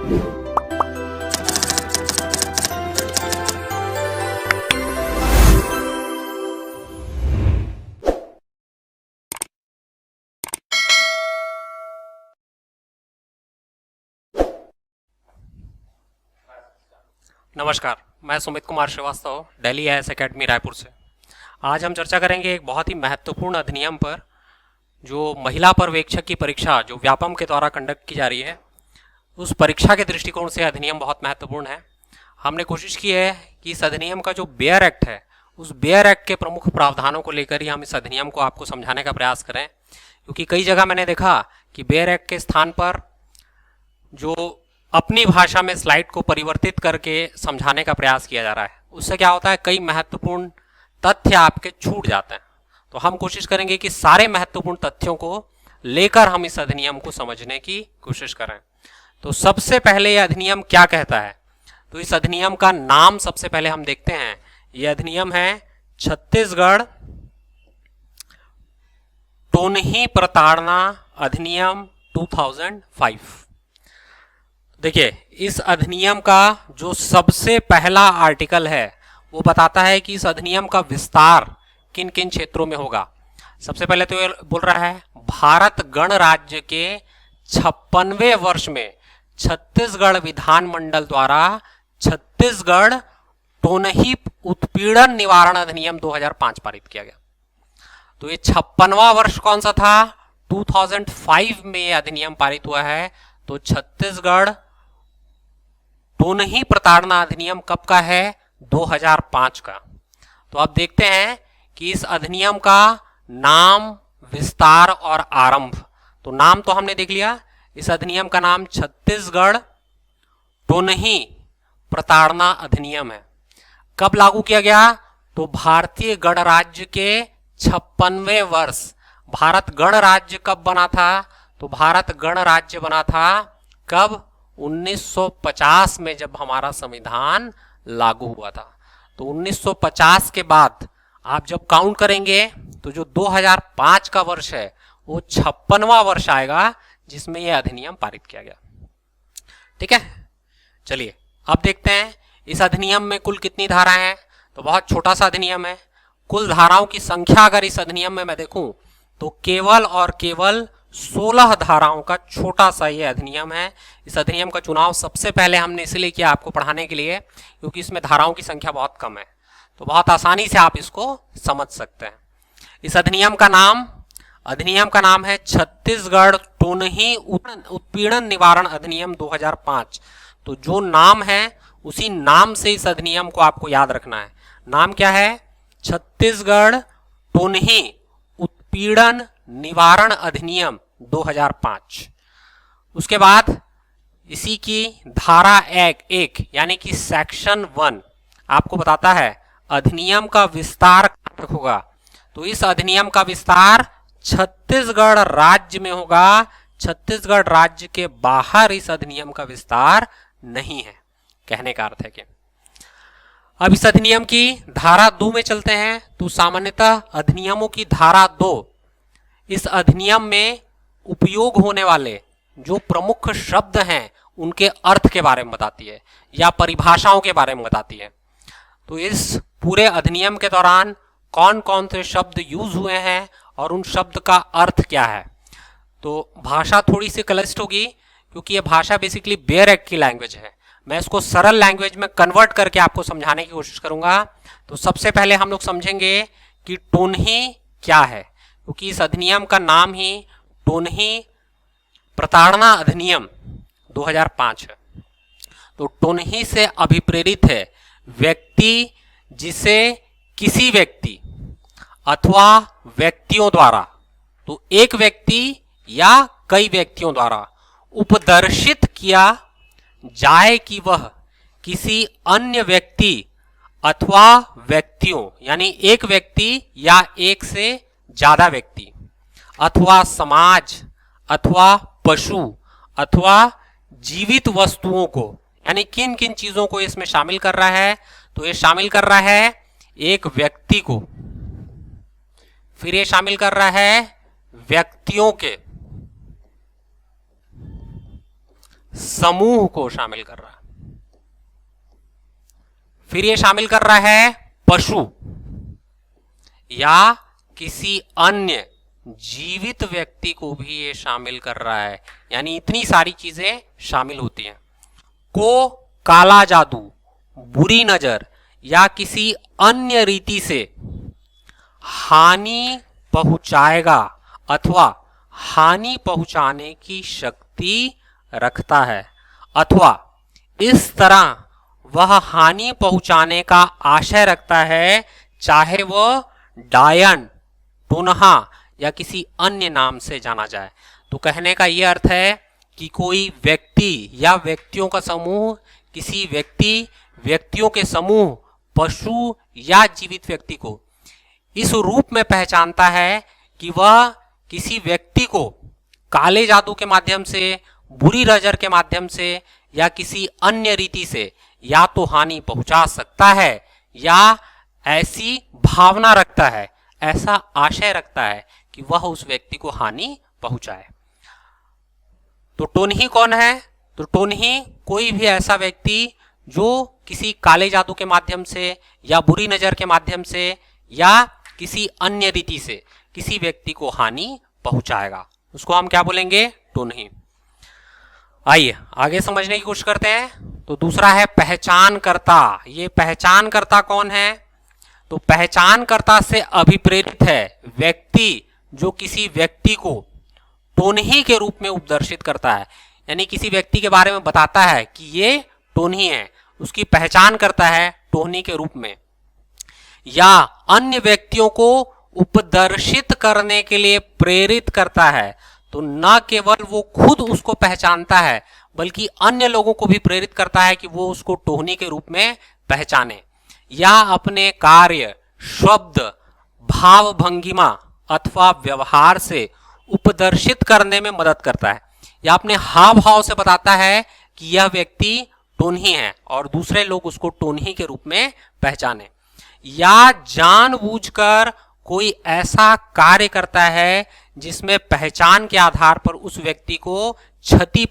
नमस्कार, मैं Sumit Kumar Srivastava Delhi IAS academy Raipur से। आज हम चर्चा करेंगे एक बहुत ही महत्वपूर्ण अधिनियम पर, जो महिला पर्यवेक्षक की परीक्षा जो व्यापम के द्वारा कंडक्ट की जा रही है, उस परीक्षा के दृष्टिकोण से अधिनियम बहुत महत्वपूर्ण है। हमने कोशिश की है कि इस अधिनियम का जो बेयर एक्ट है, उस बेयर एक्ट के प्रमुख प्रावधानों को लेकर ही हम इस अधिनियम को आपको समझाने का प्रयास करें, क्योंकि कई जगह मैंने देखा कि बेयर एक्ट के स्थान पर जो अपनी भाषा में स्लाइड को परिवर्तित करके समझाने का प्रयास किया जा रहा है, उससे क्या होता है, कई महत्वपूर्ण तथ्य आपके छूट जाते हैं। तो हम कोशिश करेंगे कि सारे महत्वपूर्ण तथ्यों को लेकर हम इस अधिनियम को समझने की कोशिश करें। तो सबसे पहले यह अधिनियम क्या कहता है, तो इस अधिनियम का नाम सबसे पहले हम देखते हैं। यह अधिनियम है छत्तीसगढ़ टोनही प्रताड़ना अधिनियम 2005। देखिए, इस अधिनियम का जो सबसे पहला आर्टिकल है वो बताता है कि इस अधिनियम का विस्तार किन किन क्षेत्रों में होगा। सबसे पहले तो ये बोल रहा है, भारत गणराज्य के 56वें वर्ष में छत्तीसगढ़ विधानमंडल द्वारा छत्तीसगढ़ टोनही उत्पीड़न निवारण अधिनियम 2005 पारित किया गया। तो ये 56वां वर्ष कौन सा था, 2005 में ये अधिनियम पारित हुआ है। तो छत्तीसगढ़ टोनही प्रताड़ना अधिनियम कब का है, 2005 का। तो अब देखते हैं कि इस अधिनियम का नाम, विस्तार और आरंभ। तो नाम तो हमने देख लिया, इस अधिनियम का नाम छत्तीसगढ़ टोनही प्रताड़ना अधिनियम है। कब लागू किया गया, तो भारतीय गणराज्य के 56वें वर्ष। भारत गणराज्य कब बना था, तो भारत गणराज्य बना था कब, 1950 में, जब हमारा संविधान लागू हुआ था। तो 1950 के बाद आप जब काउंट करेंगे तो जो 2005 का वर्ष है वो 56वां वर्ष आएगा जिसमें यह अधिनियम पारित किया गया। ठीक है, चलिए अब देखते हैं इस अधिनियम में कुल कितनी धाराएं हैं। तो बहुत छोटा सा अधिनियम है। कुल धाराओं की संख्या अगर इस अधिनियम में मैं देखूं तो केवल और केवल 16 धाराओं का छोटा सा ये अधिनियम है। इस अधिनियम का चुनाव सबसे पहले हमने इसलिए किया आपको पढ़ाने के लिए, क्योंकि इसमें धाराओं की संख्या बहुत कम है, तो बहुत आसानी से आप इसको समझ सकते हैं। इस अधिनियम का नाम है छत्तीसगढ़ टोनही उत्पीड़न निवारण अधिनियम 2005। तो जो नाम है उसी नाम से इस अधिनियम को आपको याद रखना है। नाम क्या है, छत्तीसगढ़ टोनही उत्पीड़न निवारण अधिनियम 2005। उसके बाद इसी की धारा एक यानी कि सेक्शन 1 आपको बताता है अधिनियम का विस्तार कहाँ तक होगा। तो इस अधिनियम का विस्तार छत्तीसगढ़ राज्य में होगा। छत्तीसगढ़ राज्य के बाहर इस अधिनियम का विस्तार नहीं है, कहने का अर्थ है कि। अब इस अधिनियम की धारा 2 में चलते हैं। तो सामान्यतः अधिनियमों की धारा 2 इस अधिनियम में उपयोग होने वाले जो प्रमुख शब्द हैं उनके अर्थ के बारे में बताती है या परिभाषाओं के बारे में बताती है। तो इस पूरे अधिनियम के दौरान कौन कौन से शब्द यूज हुए हैं और उन शब्द का अर्थ क्या है। तो भाषा थोड़ी सी क्लिष्ट होगी, क्योंकि ये भाषा बेसिकली बेयर एक्ट की लैंग्वेज है। मैं इसको सरल लैंग्वेज में कन्वर्ट करके आपको समझाने की कोशिश करूंगा। तो सबसे पहले हम लोग समझेंगे कि टोनही क्या है, क्योंकि इस अधिनियम का नाम ही टोनही प्रताड़ना अधिनियम 2005 है। तो टोनही से अभिप्रेरित है व्यक्ति जिसे किसी व्यक्ति अथवा व्यक्तियों द्वारा, तो एक व्यक्ति या कई व्यक्तियों द्वारा उपदर्शित किया जाए कि वह किसी अन्य व्यक्ति अथवा व्यक्तियों, यानी एक व्यक्ति या एक से ज्यादा व्यक्ति अथवा समाज अथवा पशु अथवा जीवित वस्तुओं को, यानी किन किन चीजों को इसमें शामिल कर रहा है। तो ये शामिल कर रहा है एक व्यक्ति को, फिर ये शामिल कर रहा है व्यक्तियों के, समूह को शामिल कर रहा है। फिर ये शामिल कर रहा है पशु या किसी अन्य जीवित व्यक्ति को भी ये शामिल कर रहा है, यानी इतनी सारी चीजें शामिल होती हैं। को काला जादू, बुरी नजर या किसी अन्य रीति से हानि पहुंचाएगा अथवा हानि पहुंचाने की शक्ति रखता है, अथवा इस तरह वह हानि पहुंचाने का आशय रखता है, चाहे वह डायन, टोनहा या किसी अन्य नाम से जाना जाए। तो कहने का यह अर्थ है कि कोई व्यक्ति या व्यक्तियों का समूह किसी व्यक्तियों के समूह, पशु या जीवित व्यक्ति को इस रूप में पहचानता है कि वह किसी व्यक्ति को काले जादू के माध्यम से, बुरी नजर के माध्यम से या किसी अन्य रीति से या तो हानि पहुंचा सकता है या ऐसी भावना रखता है, ऐसा आशय रखता है कि वह उस व्यक्ति को हानि पहुंचाए। तो टोनही कौन है? तो टोनही कोई भी ऐसा व्यक्ति जो किसी काले जादू के माध्यम से या बुरी नजर के माध्यम से या किसी अन्य रीति से किसी व्यक्ति को हानि पहुंचाएगा, उसको हम क्या बोलेंगे? टोनही। आइए आगे समझने की कोशिश करते हैं। तो दूसरा है पहचानकर्ता। ये पहचानकर्ता कौन है? तो पहचानकर्ता से अभिप्रेरित है व्यक्ति जो किसी व्यक्ति को टोनही के रूप में उपदर्शित करता है, यानी किसी व्यक्ति के बारे में बताता है कि ये टोनही है, उसकी पहचान करता है टोनही के रूप में, या अन्य व्यक्तियों को उपदर्शित करने के लिए प्रेरित करता है। तो न केवल वो खुद उसको पहचानता है बल्कि अन्य लोगों को भी प्रेरित करता है कि वो उसको टोनही के रूप में पहचाने, या अपने कार्य, शब्द, भाव भंगिमा अथवा व्यवहार से उपदर्शित करने में मदद करता है, या अपने हाव भाव से बताता है कि यह व्यक्ति टोनही है और दूसरे लोग उसको टोनही के रूप में पहचाने, या जानबूझकर कोई ऐसा कार्य करता है जिसमें पहचान के आधार पर उस व्यक्ति को क्षति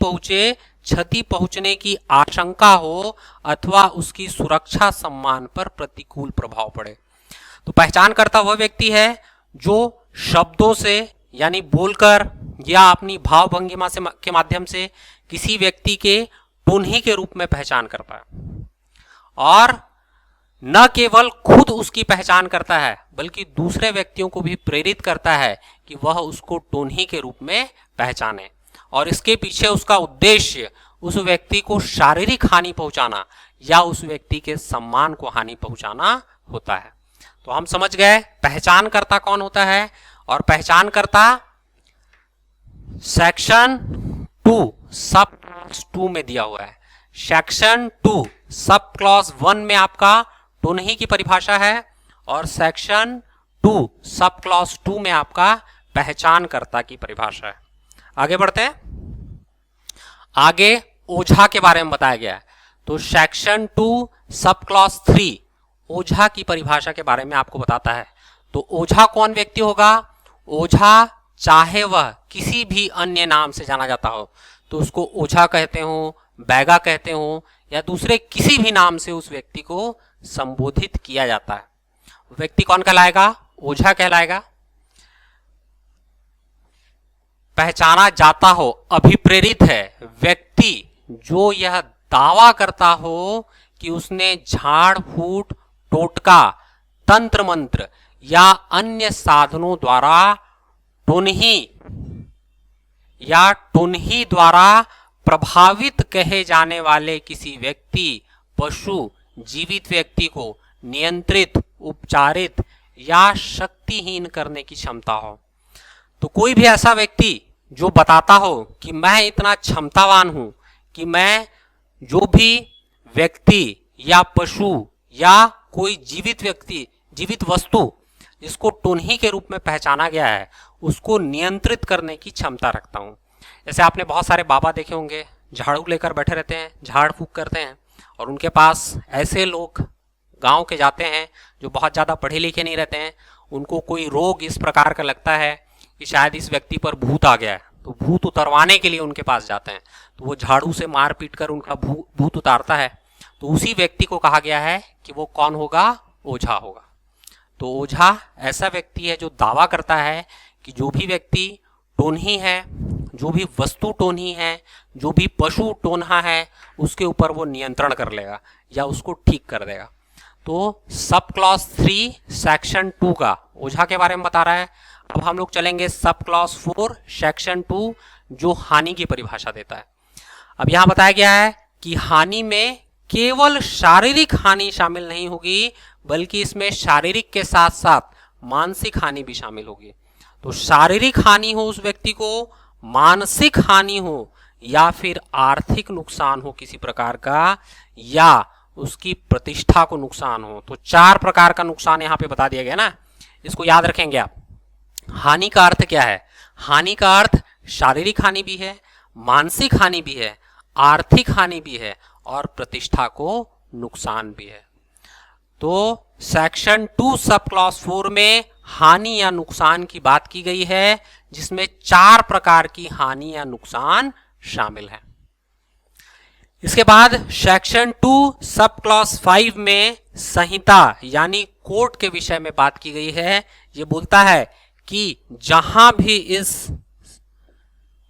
पहुंचने की आशंका हो अथवा उसकी सुरक्षा सम्मान पर प्रतिकूल प्रभाव पड़े। तो पहचानकर्ता वह व्यक्ति है जो शब्दों से यानी बोलकर या अपनी भाव भंगिमा से के माध्यम से किसी व्यक्ति के टोनही के रूप में पहचान करता है, और न केवल खुद उसकी पहचान करता है बल्कि दूसरे व्यक्तियों को भी प्रेरित करता है कि वह उसको टोनही के रूप में पहचाने, और इसके पीछे उसका उद्देश्य उस व्यक्ति को शारीरिक हानि पहुंचाना या उस व्यक्ति के सम्मान को हानि पहुंचाना होता है। तो हम समझ गए पहचानकर्ता कौन होता है, और पहचानकर्ता सेक्शन 2 सब क्लॉज 2 में दिया हुआ है। सेक्शन 2 सब क्लॉज 1 में आपका टोनही की परिभाषा है और सेक्शन 2 सब क्लॉज 2 में आपका पहचानकर्ता की परिभाषा है। आगे बढ़ते हैं। आगे ओझा के बारे में बताया गया है। तो सेक्शन 2 सब क्लॉज 3 ओझा की परिभाषा के बारे में आपको बताता है। तो ओझा कौन व्यक्ति होगा? ओझा चाहे वह किसी भी अन्य नाम से जाना जाता हो, तो उसको ओझा कहते हो, बैगा कहते हो, या दूसरे किसी भी नाम से उस व्यक्ति को संबोधित किया जाता है, व्यक्ति कौन कहलाएगा? ओझा कहलाएगा। पहचाना जाता हो, अभिप्रेरित है व्यक्ति जो यह दावा करता हो कि उसने झाड़ फूट, टोटका, तंत्र मंत्र या अन्य साधनों द्वारा टोनही द्वारा प्रभावित कहे जाने वाले किसी व्यक्ति, पशु, जीवित व्यक्ति को नियंत्रित, उपचारित या शक्तिहीन करने की क्षमता हो। तो कोई भी ऐसा व्यक्ति जो बताता हो कि मैं इतना क्षमतावान हूं कि मैं जो भी व्यक्ति या पशु या कोई जीवित वस्तु जिसको टोनही के रूप में पहचाना गया है उसको नियंत्रित करने की क्षमता रखता हूं। जैसे आपने बहुत सारे बाबा देखे होंगे, झाड़ू लेकर बैठे रहते हैं, झाड़ फूक करते हैं, और उनके पास ऐसे लोग गांव के जाते हैं जो बहुत ज़्यादा पढ़े लिखे नहीं रहते हैं। उनको कोई रोग इस प्रकार का लगता है कि शायद इस व्यक्ति पर भूत आ गया है, तो भूत उतरवाने के लिए उनके पास जाते हैं, तो वो झाड़ू से मार पीट कर उनका भूत उतारता है। तो उसी व्यक्ति को कहा गया है कि वो कौन होगा, ओझा होगा। तो ओझा ऐसा व्यक्ति है जो दावा करता है कि जो भी व्यक्ति टोन्ही है, जो भी वस्तु टोन्ही है, जो भी पशु टोन्हा है, उसके ऊपर वो नियंत्रण कर लेगा या उसको ठीक कर देगा। तो सब क्लॉज 3 सेक्शन 2 का ओझा के बारे में बता रहा है। अब हम लोग चलेंगे सब क्लॉज 4 सेक्शन 2 जो हानि की परिभाषा देता है। अब यहां बताया गया है कि हानि में केवल शारीरिक हानि शामिल नहीं होगी, बल्कि इसमें शारीरिक के साथ साथ मानसिक हानि भी शामिल होगी। तो शारीरिक हानि हो उस व्यक्ति को, मानसिक हानि हो, या फिर आर्थिक नुकसान हो किसी प्रकार का, या उसकी प्रतिष्ठा को नुकसान हो। तो 4 प्रकार का नुकसान यहां पे बता दिया गया ना, इसको याद रखेंगे आप। हानि का अर्थ क्या है? हानि का अर्थ शारीरिक हानि भी है, मानसिक हानि भी है, आर्थिक हानि भी है और प्रतिष्ठा को नुकसान भी है। तो सेक्शन 2 सब क्लॉज 4 में हानि या नुकसान की बात की गई है, जिसमें 4 प्रकार की हानि या नुकसान शामिल है। इसके बाद सेक्शन 2 सब क्लॉज 5 में संहिता यानी कोर्ट के विषय में बात की गई है। ये बोलता है कि जहां भी इस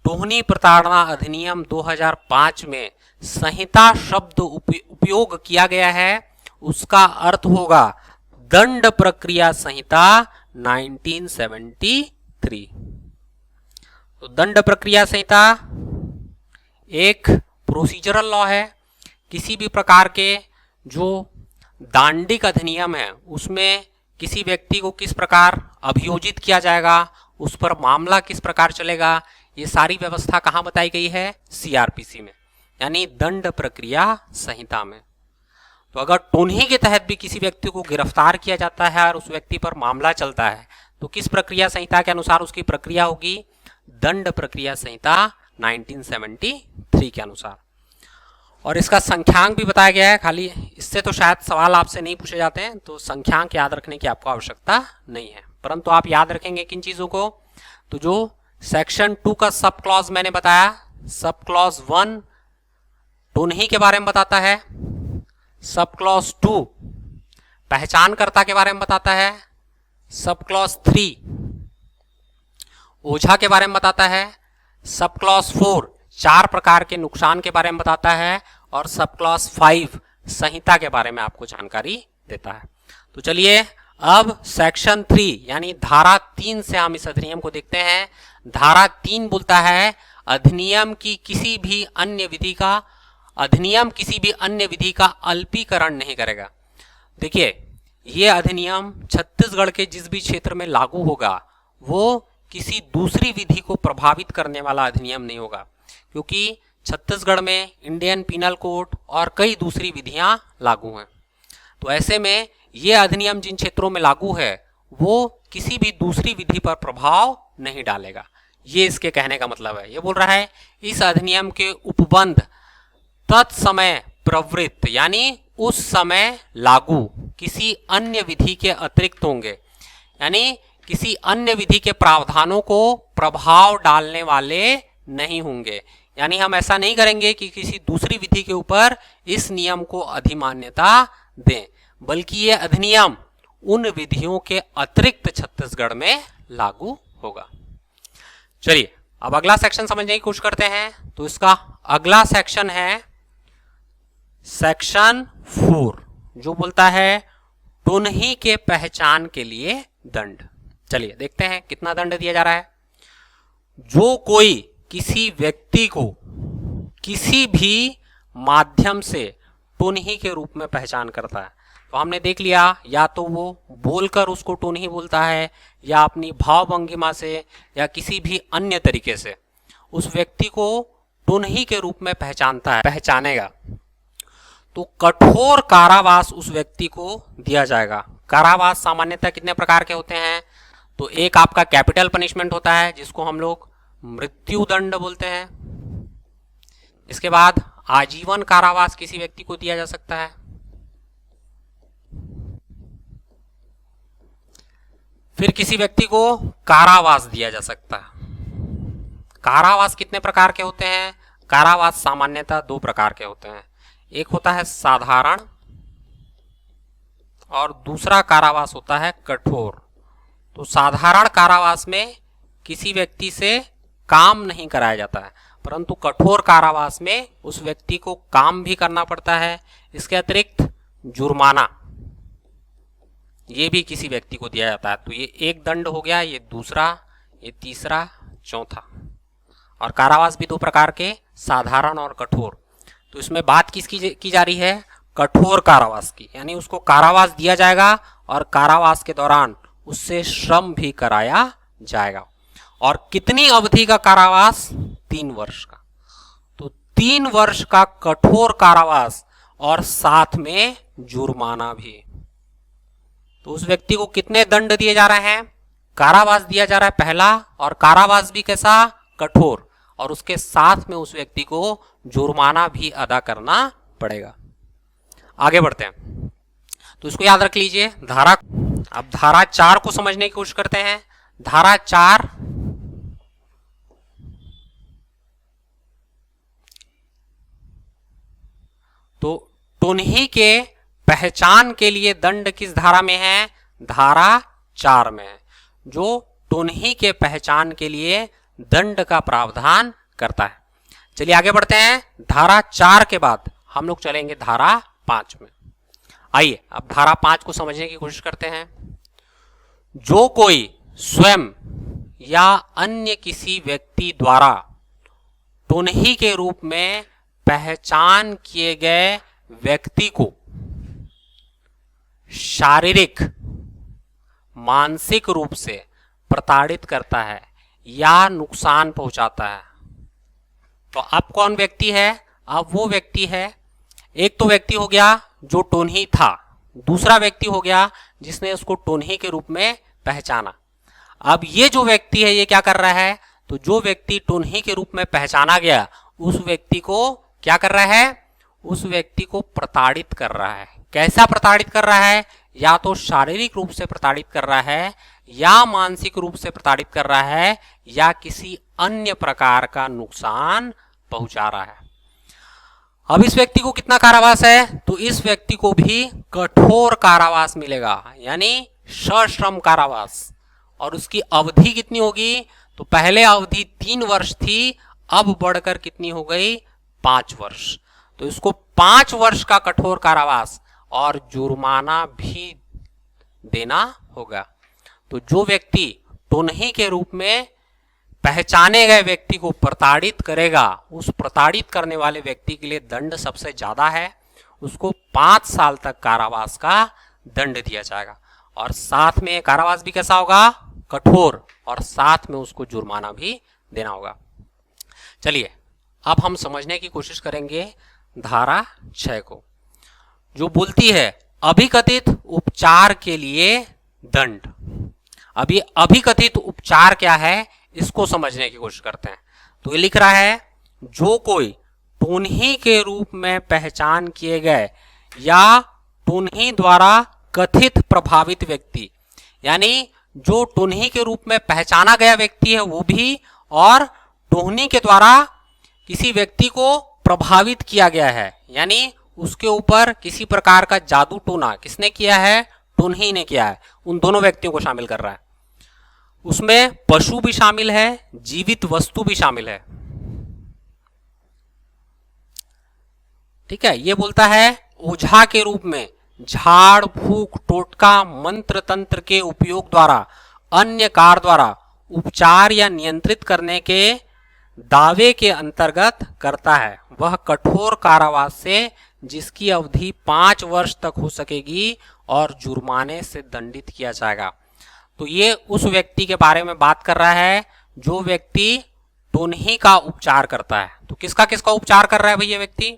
टोहनी प्रताड़ना अधिनियम 2005 में संहिता शब्द उपयोग किया गया है, उसका अर्थ होगा दंड प्रक्रिया संहिता 1973। तो दंड प्रक्रिया संहिता एक प्रोसीजरल लॉ है। किसी भी प्रकार के जो दांडिक अधिनियम है उसमें किसी व्यक्ति को किस प्रकार अभियोजित किया जाएगा, उस पर मामला किस प्रकार चलेगा, ये सारी व्यवस्था कहाँ बताई गई है? सीआरपीसी में, यानी दंड प्रक्रिया संहिता में। तो अगर टोन्ही के तहत भी किसी व्यक्ति को गिरफ्तार किया जाता है और उस व्यक्ति पर मामला चलता है, तो किस प्रक्रिया संहिता के अनुसार उसकी प्रक्रिया होगी? दंड प्रक्रिया संहिता 1973 के अनुसार। और इसका संख्यांक भी बताया गया है। खाली इससे तो शायद सवाल आपसे नहीं पूछे जाते हैं, तो संख्यांक याद रखने की आपको आवश्यकता नहीं है, परंतु आप याद रखेंगे किन चीजों को? तो जो सेक्शन 2 का सब क्लॉज मैंने बताया, सब क्लॉज 1 टोन्ही के बारे में बताता है, सब क्लॉज 2 पहचानकर्ता के बारे में बताता है, सब क्लॉज 3 ओझा के बारे में बताता है, सब क्लॉज 4 4 प्रकार के नुकसान के बारे में बताता है, और सब क्लॉज 5 संहिता के बारे में आपको जानकारी देता है। तो चलिए अब सेक्शन 3 यानी धारा 3 से हम इस अधिनियम को देखते हैं। धारा 3 बोलता है अधिनियम किसी भी अन्य विधि का अल्पीकरण नहीं करेगा। देखिए, ये अधिनियम छत्तीसगढ़ के जिस भी क्षेत्र में लागू होगा वो किसी दूसरी विधि को प्रभावित करने वाला अधिनियम नहीं होगा, क्योंकि छत्तीसगढ़ में इंडियन पीनल कोड और कई दूसरी विधियां लागू हैं। तो ऐसे में ये अधिनियम जिन क्षेत्रों में लागू है वो किसी भी दूसरी विधि पर प्रभाव नहीं डालेगा। ये इसके कहने का मतलब है। ये बोल रहा है इस अधिनियम के उपबंध तत्समय प्रवृत्त यानी उस समय लागू किसी अन्य विधि के अतिरिक्त होंगे, यानी किसी अन्य विधि के प्रावधानों को प्रभाव डालने वाले नहीं होंगे। यानी हम ऐसा नहीं करेंगे कि किसी दूसरी विधि के ऊपर इस नियम को अधिमान्यता दें, बल्कि ये अधिनियम उन विधियों के अतिरिक्त छत्तीसगढ़ में लागू होगा। चलिए अब अगला सेक्शन समझने की कोशिश करते हैं। तो इसका अगला सेक्शन है सेक्शन 4, जो बोलता है टोन्ही के पहचान के लिए दंड। चलिए देखते हैं कितना दंड दिया जा रहा है। जो कोई किसी व्यक्ति को किसी भी माध्यम से टोन्ही के रूप में पहचान करता है, तो हमने देख लिया या तो वो बोलकर उसको टोन्ही बोलता है, या अपनी भाव भंगिमा से, या किसी भी अन्य तरीके से उस व्यक्ति को टोन्ही के रूप में पहचानेगा, तो कठोर कारावास उस व्यक्ति को दिया जाएगा। कारावास सामान्यतः कितने प्रकार के होते हैं? तो एक आपका कैपिटल पनिशमेंट होता है जिसको हम लोग मृत्यु दंड बोलते हैं। इसके बाद आजीवन कारावास किसी व्यक्ति को दिया जा सकता है। फिर किसी व्यक्ति को कारावास दिया जा सकता है। कारावास कितने प्रकार के होते हैं? कारावास सामान्यतः दो प्रकार के होते हैं। एक होता है साधारण और दूसरा कारावास होता है कठोर। तो साधारण कारावास में किसी व्यक्ति से काम नहीं कराया जाता है, परंतु कठोर कारावास में उस व्यक्ति को काम भी करना पड़ता है। इसके अतिरिक्त जुर्माना ये भी किसी व्यक्ति को दिया जाता है। तो ये एक दंड हो गया, ये दूसरा, ये तीसरा, चौथा। और कारावास भी दो प्रकार के, साधारण और कठोर। तो इसमें बात किसकी की जा रही है? कठोर कारावास की, यानी उसको कारावास दिया जाएगा और कारावास के दौरान उससे श्रम भी कराया जाएगा। और कितनी अवधि का कारावास? 3 वर्ष का। तो 3 वर्ष का कठोर कारावास और साथ में जुर्माना भी। तो उस व्यक्ति को कितने दंड दिए जा रहे हैं? कारावास दिया जा रहा है पहला, और कारावास भी कैसा? कठोर, और उसके साथ में उस व्यक्ति को जुर्माना भी अदा करना पड़ेगा। आगे बढ़ते हैं। तो इसको याद रख लीजिए। अब धारा 4 को समझने की कोशिश करते हैं। धारा 4 तो टुनही के पहचान के लिए दंड किस धारा में है? धारा 4 में है, जो टुनही के पहचान के लिए दंड का प्रावधान करता है। चलिए आगे बढ़ते हैं। धारा 4 के बाद हम लोग चलेंगे धारा 5 में। आइए अब धारा 5 को समझने की कोशिश करते हैं। जो कोई स्वयं या अन्य किसी व्यक्ति द्वारा टुनही के रूप में पहचान किए गए व्यक्ति को शारीरिक, मानसिक रूप से प्रताड़ित करता है या नुकसान पहुंचाता है, तो अब कौन व्यक्ति है? अब वो व्यक्ति है, एक तो व्यक्ति हो गया जो टुनही था, दूसरा व्यक्ति हो गया जिसने उसको टुनही के रूप में पहचाना। अब ये जो व्यक्ति है ये क्या कर रहा है? तो जो व्यक्ति टुनही के रूप में पहचाना गया उस व्यक्ति को क्या कर रहा है? उस व्यक्ति को प्रताड़ित कर रहा है। कैसा प्रताड़ित कर रहा है? या तो शारीरिक रूप से प्रताड़ित कर रहा है, या मानसिक रूप से प्रताड़ित कर रहा है, या किसी अन्य प्रकार का नुकसान पहुंचा रहा है। अब इस व्यक्ति को कितना कारावास है? तो इस व्यक्ति को भी कठोर कारावास मिलेगा, यानी सश्रम कारावास। और उसकी अवधि कितनी होगी? तो पहले अवधि 3 वर्ष थी, अब बढ़कर कितनी हो गई? 5 वर्ष। तो इसको 5 वर्ष का कठोर कारावास और जुर्माना भी देना होगा। तो जो व्यक्ति टुनही के रूप में पहचाने गए व्यक्ति को प्रताड़ित करेगा, उस प्रताड़ित करने वाले व्यक्ति के लिए दंड सबसे ज्यादा है। उसको 5 साल तक कारावास का दंड दिया जाएगा, और साथ में कारावास भी कैसा होगा? कठोर, और साथ में उसको जुर्माना भी देना होगा। चलिए अब हम समझने की कोशिश करेंगे धारा 6 को, जो बोलती है अभिकथित उपचार के लिए दंड। अभी अभिकथित उपचार क्या है इसको समझने की कोशिश करते हैं। तो ये लिख रहा है, जो कोई टुनही के रूप में पहचान किए गए या टुनही द्वारा कथित प्रभावित व्यक्ति, यानी जो टुनही के रूप में पहचाना गया व्यक्ति है वो भी, और टुनही के द्वारा किसी व्यक्ति को प्रभावित किया गया है, यानी उसके ऊपर किसी प्रकार का जादू टोना किसने किया है? टुनही ने किया है। उन दोनों व्यक्तियों को शामिल कर रहा है। उसमें पशु भी शामिल है, जीवित वस्तु भी शामिल है। ठीक है, ये बोलता है ओझा के रूप में झाड़ फूक, टोटका, मंत्र तंत्र के उपयोग द्वारा, अन्य कार द्वारा उपचार या नियंत्रित करने के दावे के अंतर्गत करता है, वह कठोर कारावास से जिसकी अवधि 5 वर्ष तक हो सकेगी और जुर्माने से दंडित किया जाएगा। तो ये उस व्यक्ति के बारे में बात कर रहा है जो व्यक्ति टुनही का उपचार करता है। तो किसका किसका उपचार कर रहा है भैया व्यक्ति?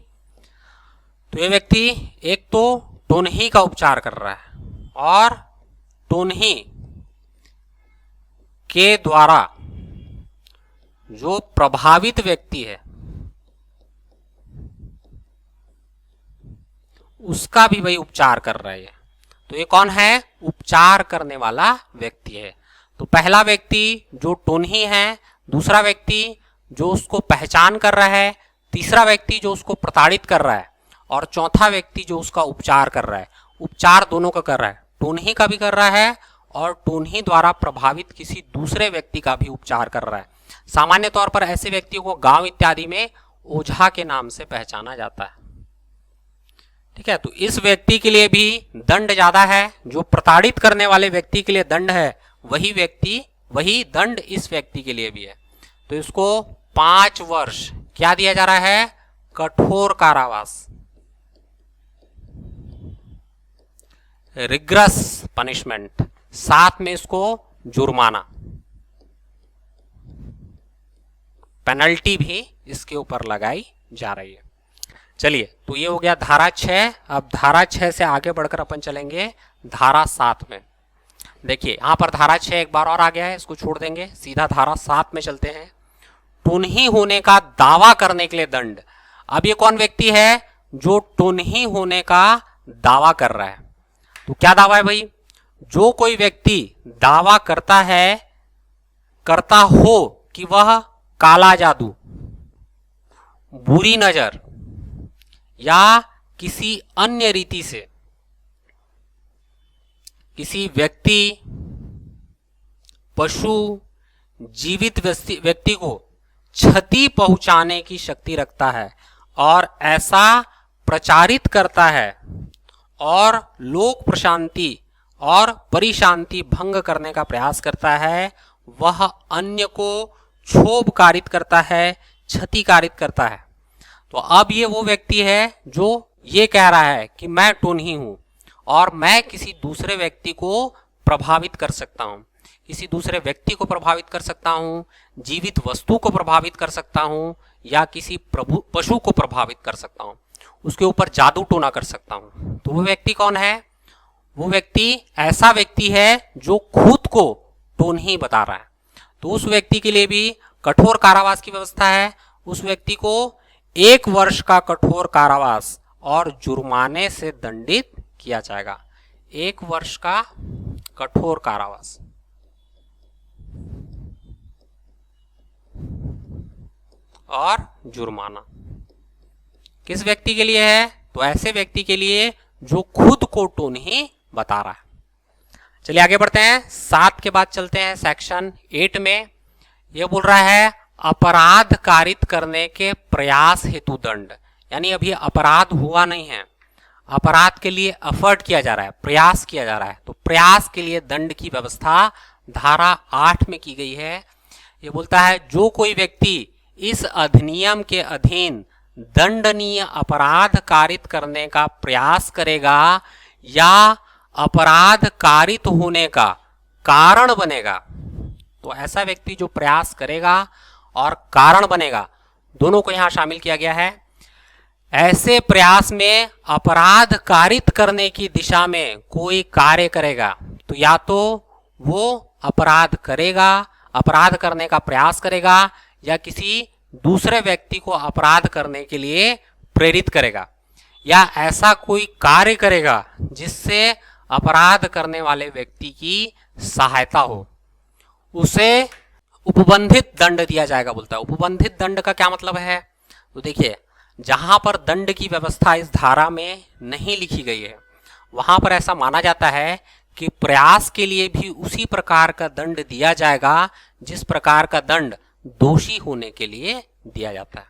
तो ये व्यक्ति एक तो टुनही का उपचार कर रहा है, और टुनही के द्वारा जो प्रभावित व्यक्ति है उसका भी वही उपचार कर रहा है। तो ये कौन है? उपचार करने वाला व्यक्ति है। तो पहला व्यक्ति जो टुनही है, दूसरा व्यक्ति जो उसको पहचान कर रहा है, तीसरा व्यक्ति जो उसको प्रताड़ित कर रहा है, और चौथा व्यक्ति जो उसका उपचार कर रहा है। उपचार दोनों का कर रहा है, टोनही का भी कर रहा है और टोनही द्वारा प्रभावित किसी दूसरे व्यक्ति का भी उपचार कर रहा है। सामान्य तौर पर ऐसे व्यक्तियों को गांव इत्यादि में ओझा के नाम से पहचाना जाता है। ठीक है, तो इस व्यक्ति के लिए भी दंड ज्यादा है। जो प्रताड़ित करने वाले व्यक्ति के लिए दंड है, वही दंड इस व्यक्ति के लिए भी है। तो इसको 5 वर्ष क्या दिया जा रहा है? कठोर कारावास, रिग्रेस पनिशमेंट, साथ में इसको जुर्माना, पेनल्टी भी इसके ऊपर लगाई जा रही है। चलिए, तो ये हो गया धारा 6। अब धारा 6 से आगे बढ़कर अपन चलेंगे धारा 7 में। देखिए यहां पर धारा 6 एक बार और आ गया है, इसको छोड़ देंगे, सीधा धारा 7 में चलते हैं। टुनही होने का दावा करने के लिए दंड। अब ये कौन व्यक्ति है जो टुनही होने का दावा कर रहा है? तो क्या दावा है भाई? जो कोई व्यक्ति दावा करता हो कि वह काला जादू, बुरी नजर या किसी अन्य रीति से किसी व्यक्ति, पशु, जीवित व्यक्ति को क्षति पहुंचाने की शक्ति रखता है और ऐसा प्रचारित करता है और लोक प्रशांति और परिशांति भंग करने का प्रयास करता है, वह अन्य को क्षोभ कारित करता है, क्षति कारित करता है। तो अब ये वो व्यक्ति है जो ये कह रहा है कि मैं टोनही हूं और मैं किसी दूसरे व्यक्ति को प्रभावित कर सकता हूं, किसी दूसरे व्यक्ति को प्रभावित कर सकता हूं, जीवित वस्तु को प्रभावित कर सकता हूं या किसी पशु को प्रभावित कर सकता हूं, उसके ऊपर जादू टोना कर सकता हूं। तो वो व्यक्ति कौन है? वो व्यक्ति ऐसा व्यक्ति है जो खुद को टोनही बता रहा है। तो उस व्यक्ति के लिए भी कठोर कारावास की व्यवस्था है। उस व्यक्ति को 1 वर्ष का कठोर कारावास और जुर्माने से दंडित किया जाएगा। 1 वर्ष का कठोर कारावास और जुर्माना किस व्यक्ति के लिए है? तो ऐसे व्यक्ति के लिए जो खुद को टोनही बता रहा है। चलिए आगे बढ़ते हैं। 7 के बाद चलते हैं सेक्शन 8 में। यह बोल रहा है अपराध कारित करने के प्रयास हेतु दंड। यानी अभी अपराध हुआ नहीं है, अपराध के लिए एफर्ट किया जा रहा है, प्रयास किया जा रहा है। तो प्रयास के लिए दंड की व्यवस्था धारा 8 में की गई है। यह बोलता है जो कोई व्यक्ति इस अधिनियम के अधीन दंडनीय अपराध कारित करने का प्रयास करेगा या अपराध कारित होने का कारण बनेगा, तो ऐसा व्यक्ति जो प्रयास करेगा और कारण बनेगा, दोनों को यहां शामिल किया गया है। ऐसे प्रयास में अपराध कारित करने की दिशा में कोई कार्य करेगा, तो या तो वो अपराध करेगा, अपराध करने का प्रयास करेगा, या किसी दूसरे व्यक्ति को अपराध करने के लिए प्रेरित करेगा, या ऐसा कोई कार्य करेगा जिससे अपराध करने वाले व्यक्ति की सहायता हो, उसे उपबंधित दंड दिया जाएगा। बोलता है उपबंधित दंड का क्या मतलब है? तो देखिए, जहां पर दंड की व्यवस्था इस धारा में नहीं लिखी गई है, वहां पर ऐसा माना जाता है कि प्रयास के लिए भी उसी प्रकार का दंड दिया जाएगा जिस प्रकार का दंड दोषी होने के लिए दिया जाता है।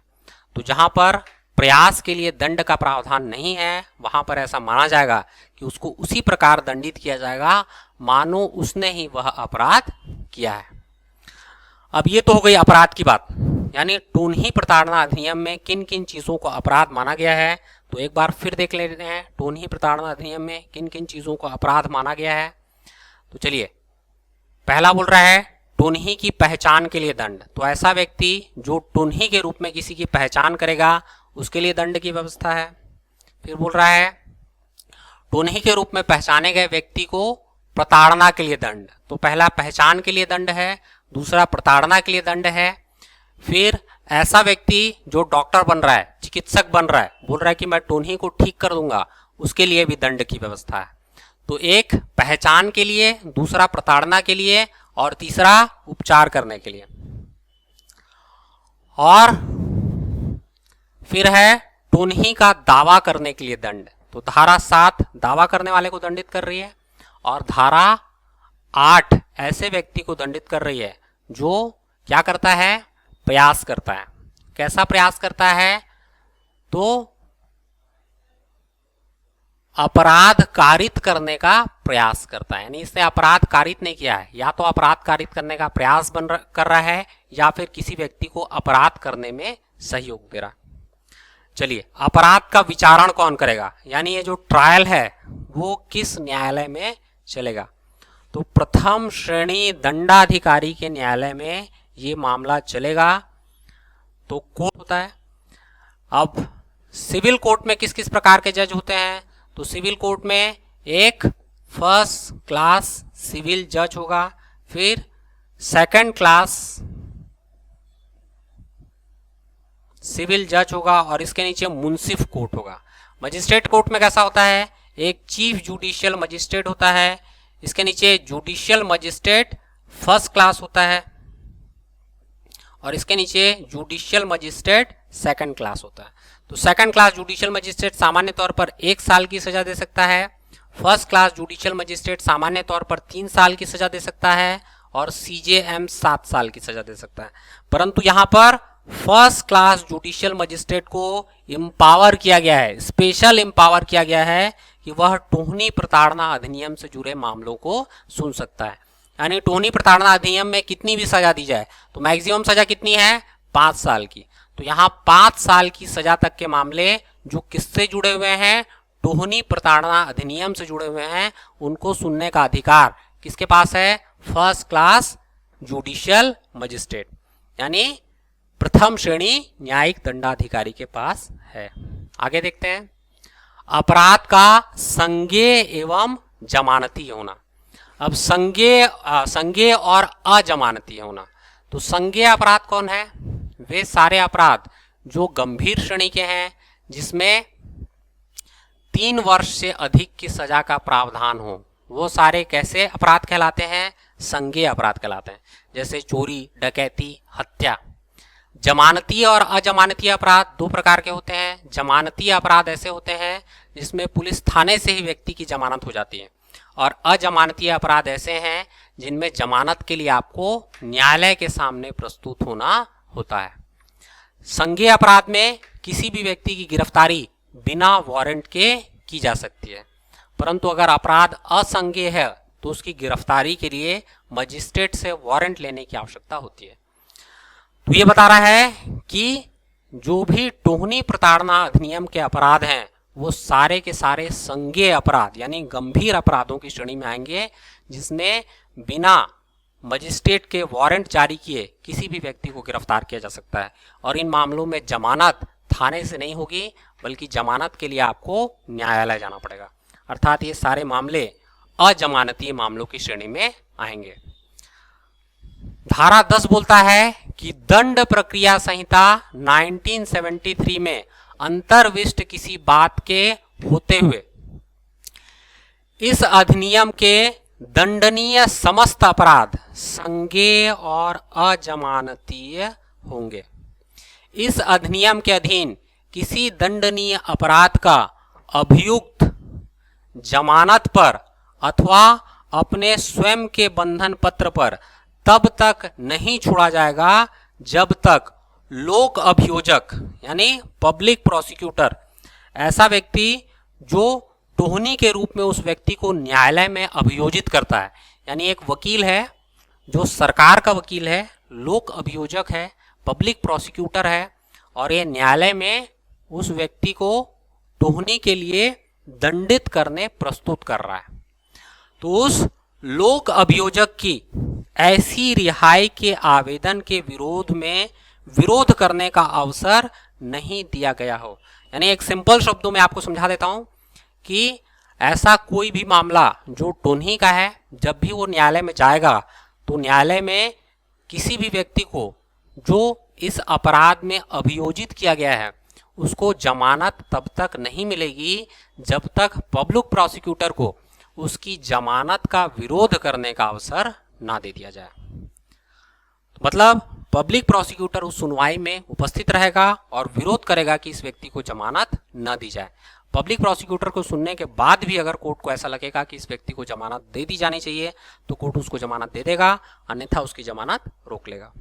तो जहां पर प्रयास के लिए दंड का प्रावधान नहीं है, वहां पर ऐसा माना जाएगा कि उसको उसी प्रकार दंडित किया जाएगा मानो उसने ही वह अपराध किया है। अब ये तो हो गई अपराध की बात, यानी टोनही प्रताड़ना अधिनियम में किन किन चीजों को अपराध माना गया है। तो एक बार फिर देख लेते हैं टोनही प्रताड़ना अधिनियम में किन किन चीजों को अपराध माना गया है। तो चलिए, पहला बोल रहा है टोनही की पहचान के लिए दंड। तो ऐसा व्यक्ति जो टोनही के रूप में किसी की पहचान करेगा, उसके लिए दंड की व्यवस्था है। फिर बोल रहा है टोनही के रूप में पहचाने गए व्यक्ति को प्रताड़ना के लिए दंड। तो पहला पहचान के लिए दंड है, दूसरा प्रताड़ना के लिए दंड है। फिर ऐसा व्यक्ति जो डॉक्टर बन रहा है, चिकित्सक बन रहा है, बोल रहा है कि मैं टोनही को ठीक कर दूंगा, उसके लिए भी दंड की व्यवस्था है। तो एक पहचान के लिए, दूसरा प्रताड़ना के लिए और तीसरा उपचार करने के लिए। और फिर है टुन्ही का दावा करने के लिए दंड। तो धारा 7 दावा करने वाले को दंडित कर रही है और धारा 8 ऐसे व्यक्ति को दंडित कर रही है जो क्या करता है, प्रयास करता है। कैसा प्रयास करता है, तो अपराध कारित करने का प्रयास करता है, यानी इसने अपराध कारित नहीं किया है, या तो अपराध कारित करने का प्रयास कर रहा है या फिर किसी व्यक्ति को अपराध करने में सहयोग दे रहा। चलिए, अपराध का विचारण कौन करेगा, यानी ये जो ट्रायल है वो किस न्यायालय में चलेगा, तो प्रथम श्रेणी दंडाधिकारी के न्यायालय में ये मामला चलेगा। तो कोर्ट होता है। अब सिविल कोर्ट में किस किस प्रकार के जज होते हैं, तो सिविल कोर्ट में एक फर्स्ट क्लास सिविल जज होगा, फिर सेकंड क्लास सिविल जज होगा और इसके नीचे मुंसिफ कोर्ट होगा। मजिस्ट्रेट कोर्ट में कैसा होता है, एक चीफ जुडिशियल मजिस्ट्रेट होता है, इसके नीचे जुडिशियल मजिस्ट्रेट फर्स्ट क्लास होता है और इसके नीचे जुडिशियल मजिस्ट्रेट सेकंड क्लास होता है। तो सेकंड क्लास जुडिशियल मजिस्ट्रेट सामान्य तौर पर 1 साल की सजा दे सकता है, फर्स्ट क्लास जुडिशियल मजिस्ट्रेट सामान्य तौर पर 3 साल की सजा दे सकता है और सीजेएम 7 साल की सजा दे सकता है। परंतु यहां पर फर्स्ट क्लास जुडिशियल मजिस्ट्रेट को एम्पावर किया गया है, स्पेशल एम्पावर किया गया है कि वह टोहनी प्रताड़ना अधिनियम से जुड़े मामलों को सुन सकता है। यानी टोहनी प्रताड़ना अधिनियम में कितनी भी सजा दी जाए तो मैक्सिमम सजा कितनी है, 5 साल की। तो यहाँ 5 साल की सजा तक के मामले जो किससे जुड़े हुए हैं, टोहनी प्रताड़ना अधिनियम से जुड़े हुए हैं, उनको सुनने का अधिकार किसके पास है, फर्स्ट क्लास जुडिशियल मजिस्ट्रेट यानी प्रथम श्रेणी न्यायिक दंडाधिकारी के पास है। आगे देखते हैं, अपराध का संज्ञेय एवं जमानती होना। अब संज्ञेय और अजमानती होना, तो संज्ञेय अपराध कौन है, वे सारे अपराध जो गंभीर श्रेणी के हैं, जिसमें 3 वर्ष से अधिक की सजा का प्रावधान हो, वो सारे कैसे अपराध कहलाते हैं, संज्ञेय अपराध कहलाते हैं। जैसे चोरी, डकैती, हत्या। जमानती और अजमानती अपराध 2 प्रकार के होते हैं। जमानती अपराध ऐसे होते हैं जिसमें पुलिस थाने से ही व्यक्ति की जमानत हो जाती है, और अजमानती अपराध ऐसे हैं जिनमें जमानत के लिए आपको न्यायालय के सामने प्रस्तुत होना होता है। संज्ञेय अपराध में किसी भी व्यक्ति की गिरफ्तारी बिना वारंट के की जा सकती है, परंतु अगर अपराध असंज्ञेय है तो उसकी गिरफ्तारी के लिए मजिस्ट्रेट से वारंट लेने की आवश्यकता होती है। तो ये बता रहा है कि जो भी टोहनी प्रताड़ना अधिनियम के अपराध हैं वो सारे के सारे संज्ञेय अपराध यानी गंभीर अपराधों की श्रेणी में आएंगे, जिसमें बिना मजिस्ट्रेट के वारंट जारी किए किसी भी व्यक्ति को गिरफ्तार किया जा सकता है। और इन मामलों में जमानत थाने से नहीं होगी, बल्कि जमानत के लिए आपको न्यायालय जाना पड़ेगा। अर्थात ये सारे मामले अजमानती मामलों की श्रेणी में आएंगे। धारा 10 बोलता है कि दंड प्रक्रिया संहिता 1973 में अंतर्विष्ट किसी बात के होते हुए इस अधिनियम के दंडनीय समस्त अपराध संज्ञेय और अजमानतीय होंगे। इस अधिनियम के अधीन किसी दंडनीय अपराध का अभियुक्त जमानत पर अथवा अपने स्वयं के बंधन पत्र पर तब तक नहीं छोड़ा जाएगा जब तक लोक अभियोजक यानी पब्लिक प्रोसिक्यूटर, ऐसा व्यक्ति जो टोहनी के रूप में उस व्यक्ति को न्यायालय में अभियोजित करता है, यानी एक वकील है जो सरकार का वकील है, लोक अभियोजक है, पब्लिक प्रोसिक्यूटर है, और ये न्यायालय में उस व्यक्ति को टोहनी के लिए दंडित करने प्रस्तुत कर रहा है। तो उस लोक अभियोजक की ऐसी रिहाई के आवेदन के विरोध में विरोध करने का अवसर नहीं दिया गया हो। यानी एक सिंपल शब्दों में आपको समझा देता हूं कि ऐसा कोई भी मामला जो टोहनी का है, जब भी वो न्यायालय में जाएगा तो न्यायालय में किसी भी व्यक्ति को जो इस अपराध में अभियोजित किया गया है उसको जमानत तब तक नहीं मिलेगी जब तक पब्लिक प्रोसिक्यूटर को उसकी जमानत का विरोध करने का अवसर ना दे दिया जाए। मतलब पब्लिक प्रोसिक्यूटर उस सुनवाई में उपस्थित रहेगा और विरोध करेगा कि इस व्यक्ति को जमानत न दी जाए। पब्लिक प्रोसिक्यूटर को सुनने के बाद भी अगर कोर्ट को ऐसा लगेगा कि इस व्यक्ति को जमानत दे दी जानी चाहिए तो कोर्ट उसको जमानत दे देगा, अन्यथा उसकी जमानत रोक लेगा।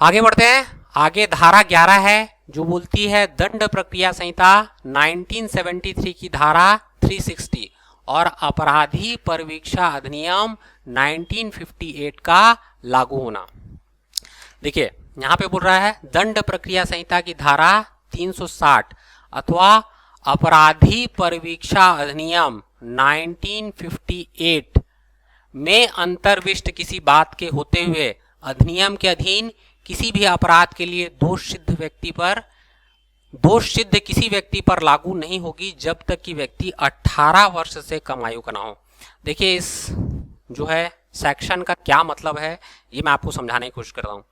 आगे बढ़ते हैं। आगे धारा 11 है जो बोलती है दंड प्रक्रिया संहिता 1973 की धारा 360 और अपराधी परिवीक्षा अधिनियम 1958 का लागू होना। देखिए यहां पे बोल रहा है दंड प्रक्रिया संहिता की धारा 360 अथवा अपराधी परिवीक्षा अधिनियम 1958 में अंतर्विष्ट किसी बात के होते हुए अधिनियम के अधीन किसी भी अपराध के लिए दोष सिद्ध किसी व्यक्ति पर लागू नहीं होगी जब तक कि व्यक्ति 18 वर्ष से कम आयु का ना हो। देखिए इस जो है सेक्शन का क्या मतलब है ये मैं आपको समझाने की कोशिश कर रहा हूँ।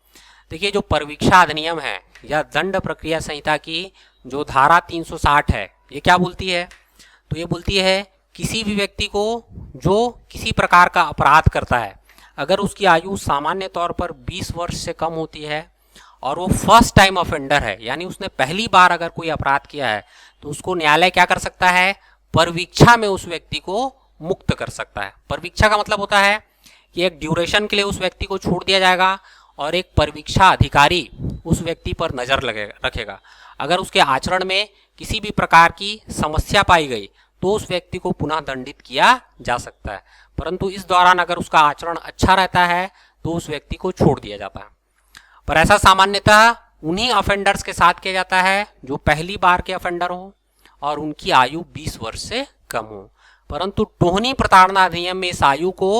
देखिए जो परिवीक्षा अधिनियम है या दंड प्रक्रिया संहिता की जो धारा 360 है ये क्या बोलती है, तो ये बोलती है किसी भी व्यक्ति को जो किसी प्रकार का अपराध करता है अगर उसकी आयु सामान्य तौर पर 20 वर्ष से कम होती है और वो फर्स्ट टाइम ऑफेंडर है, यानी उसने पहली बार अगर कोई अपराध किया है तो उसको न्यायालय क्या कर सकता है, परिवीक्षा में उस व्यक्ति को मुक्त कर सकता है। परिवीक्षा का मतलब होता है कि एक ड्यूरेशन के लिए उस व्यक्ति को छोड़ दिया जाएगा और एक परिवीक्षा अधिकारी उस व्यक्ति पर नजर रखेगा। अगर उसके आचरण में किसी भी प्रकार की समस्या पाई गई तो उस व्यक्ति को पुनः दंडित किया जा सकता है, परंतु इस दौरान अगर उसका आचरण अच्छा रहता है तो उस व्यक्ति को छोड़ दिया जाता है। पर ऐसा सामान्यतः उन्हीं ऑफेंडर्स के साथ किया जाता है जो पहली बार के ऑफेंडर हो और उनकी आयु 20 वर्ष से कम हो। परंतु टोहनी प्रताड़ना अधिनियम में इस आयु को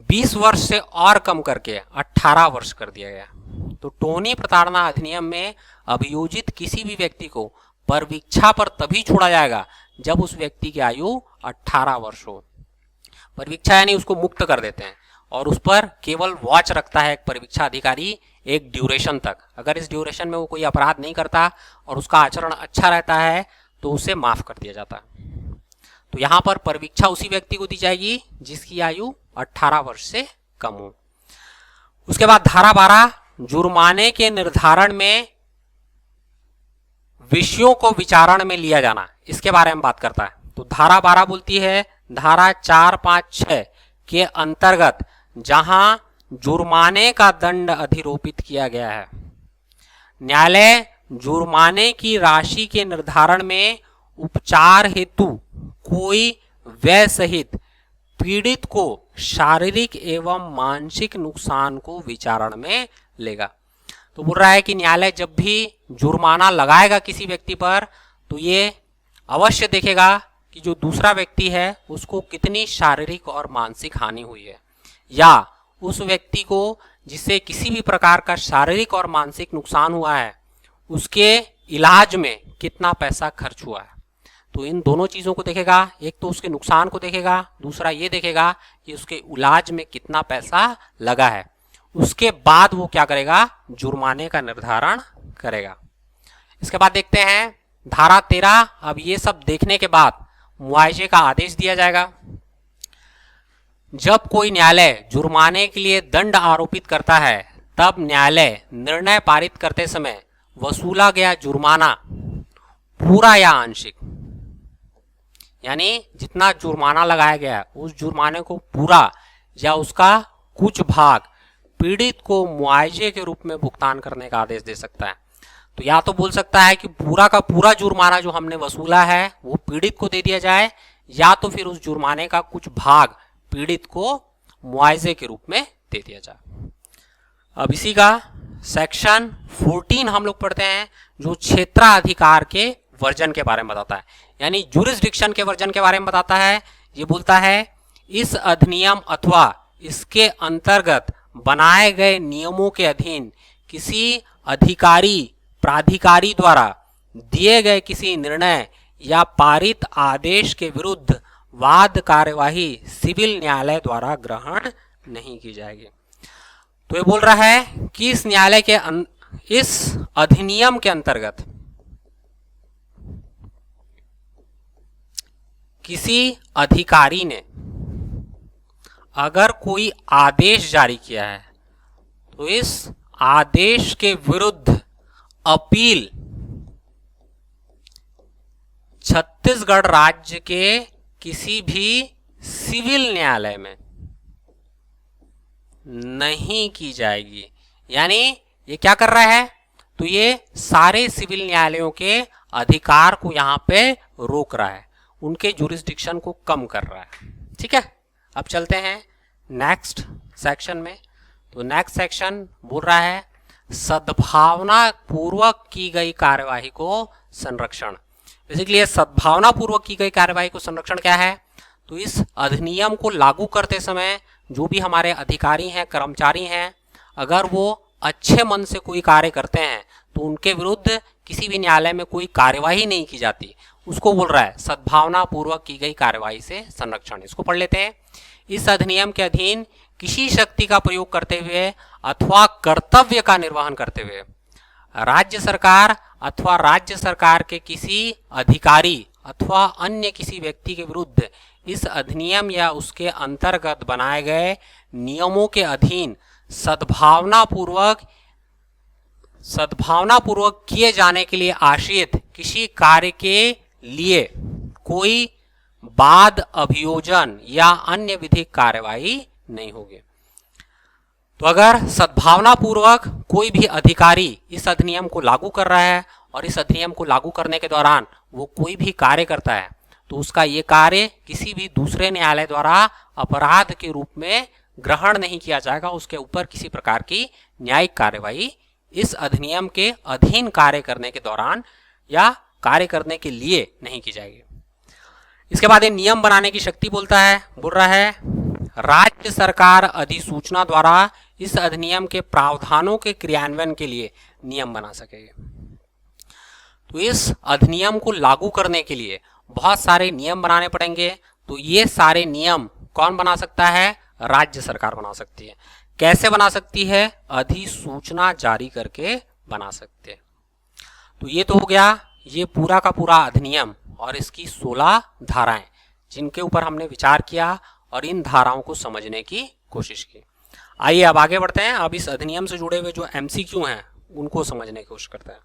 20 वर्ष से और कम करके 18 वर्ष कर दिया गया। तो टोहनी प्रताड़ना अधिनियम में अभियोजित किसी भी व्यक्ति को परिवीक्षा पर तभी छोड़ा जाएगा जब उस व्यक्ति की आयु 18 वर्ष हो। परिवीक्षा यानी उसको मुक्त कर देते हैं और उस पर केवल वॉच रखता है एक परिवीक्षा अधिकारी एक ड्यूरेशन तक। अगर इस ड्यूरेशन में वो कोई अपराध नहीं करता और उसका आचरण अच्छा रहता है तो उसे माफ कर दिया जाता है। तो यहां पर परिवीक्षा उसी व्यक्ति को दी जाएगी जिसकी आयु 18 वर्ष से कम हो। उसके बाद धारा 12 जुर्माने के निर्धारण में विषयों को विचारण में लिया जाना, इसके बारे में बात करता है। तो धारा 12 बोलती है धारा 4, 5, 6 के अंतर्गत जहां जुर्माने का दंड अधिरोपित किया गया है, न्यायालय जुर्माने की राशि के निर्धारण में उपचार हेतु कोई व्यय सहित पीड़ित को शारीरिक एवं मानसिक नुकसान को विचारण में लेगा। तो बोल रहा है कि न्यायालय जब भी जुर्माना लगाएगा किसी व्यक्ति पर तो ये अवश्य देखेगा कि जो दूसरा व्यक्ति है उसको कितनी शारीरिक और मानसिक हानि हुई है, या उस व्यक्ति को जिससे किसी भी प्रकार का शारीरिक और मानसिक नुकसान हुआ है उसके इलाज में कितना पैसा खर्च हुआ है। तो इन दोनों चीजों को देखेगा, एक तो उसके नुकसान को देखेगा, दूसरा ये देखेगा कि उसके इलाज में कितना पैसा लगा है। उसके बाद वो क्या करेगा, जुर्माने का निर्धारण करेगा। इसके बाद देखते हैं धारा 13। अब ये सब देखने के बाद मुआवजे का आदेश दिया जाएगा। जब कोई न्यायालय जुर्माने के लिए दंड आरोपित करता है तब न्यायालय निर्णय पारित करते समय वसूला गया जुर्माना पूरा या आंशिक, यानी जितना जुर्माना लगाया गया है उस जुर्माने को पूरा या उसका कुछ भाग पीड़ित को मुआवजे के रूप में भुगतान करने का आदेश दे सकता है। तो या तो बोल सकता है कि पूरा का पूरा जुर्माना जो हमने वसूला है वो पीड़ित को दे दिया जाए, या तो फिर उस जुर्माने का कुछ भाग पीड़ित को मुआवजे के रूप में दे दिया जाए। अब इसी का सेक्शन 14 हम लोग पढ़ते हैं जो क्षेत्राधिकार के वर्जन के बारे में बताता है, यानी जुरिस्डिक्शन के वर्जन के बारे में बताता है। ये बोलता है इस अधिनियम अथवा इसके अंतर्गत बनाए गए नियमों के अधीन किसी अधिकारी प्राधिकारी द्वारा दिए गए किसी निर्णय या पारित आदेश के विरुद्ध वाद कार्यवाही सिविल न्यायालय द्वारा ग्रहण नहीं की जाएगी। तो ये बोल रहा है कि इस न्यायालय के इस अधिनियम के अंतर्गत किसी अधिकारी ने अगर कोई आदेश जारी किया है तो इस आदेश के विरुद्ध अपील छत्तीसगढ़ राज्य के किसी भी सिविल न्यायालय में नहीं की जाएगी। यानी ये क्या कर रहा है, तो ये सारे सिविल न्यायालयों के अधिकार को यहां पे रोक रहा है, उनके जुरिस्डिक्शन को कम कर रहा है। ठीक है, अब चलते हैं नेक्स्ट सेक्शन में। तो नेक्स्ट सेक्शन बोल रहा है सद्भावना पूर्वक की गई कार्यवाही को संरक्षण। बेसिकली सद्भावना पूर्वक की गई कार्यवाही को संरक्षण क्या है, तो इस अधिनियम को लागू करते समय जो भी हमारे अधिकारी हैं, कर्मचारी हैं, अगर वो अच्छे मन से कोई कार्य करते हैं तो उनके विरुद्ध किसी भी न्यायालय में कोई कार्यवाही नहीं की जाती, उसको बोल रहा है सद्भावना पूर्वक की गई कार्यवाही से संरक्षण। इसको पढ़ लेते हैं। इस अधिनियम के अधीन किसी शक्ति का प्रयोग करते हुए अथवा कर्तव्य का निर्वहन करते हुए राज्य सरकार अथवा राज्य सरकार के किसी अधिकारी अथवा अन्य किसी व्यक्ति के विरुद्ध इस अधिनियम या उसके अंतर्गत बनाए गए नियमों के अधीन सद्भावना पूर्वक किए जाने के लिए आश्रित किसी कार्य के लिए कोई बाद अभियोजन या अन्य विधिक कार्यवाही नहीं होगी। तो अगर सद्भावना पूर्वक कोई भी अधिकारी इस अधिनियम को लागू कर रहा है और इस अधिनियम को लागू करने के दौरान वो कोई भी कार्य करता है तो उसका ये कार्य किसी भी दूसरे न्यायालय द्वारा अपराध के रूप में ग्रहण नहीं किया जाएगा, उसके ऊपर किसी प्रकार की न्यायिक कार्यवाही इस अधिनियम के अधीन कार्य करने के दौरान या कार्य करने के लिए नहीं की जाएगी। इसके बाद ये नियम बनाने की शक्ति बोल रहा है राज्य सरकार अधिसूचना द्वारा इस अधिनियम के प्रावधानों के क्रियान्वयन के लिए नियम बना सकेगी। तो इस अधिनियम को लागू करने के लिए बहुत सारे नियम बनाने पड़ेंगे। तो ये सारे नियम कौन बना सकता है, राज्य सरकार बना सकती है। कैसे बना सकती है, अधिसूचना जारी करके बना सकते हैं। तो ये तो हो गया ये पूरा का पूरा अधिनियम और इसकी 16 धाराएं जिनके ऊपर हमने विचार किया और इन धाराओं को समझने की कोशिश की। आइए अब आगे बढ़ते हैं। अब इस अधिनियम से जुड़े हुए जो MCQ हैं उनको समझने की कोशिश करते हैं।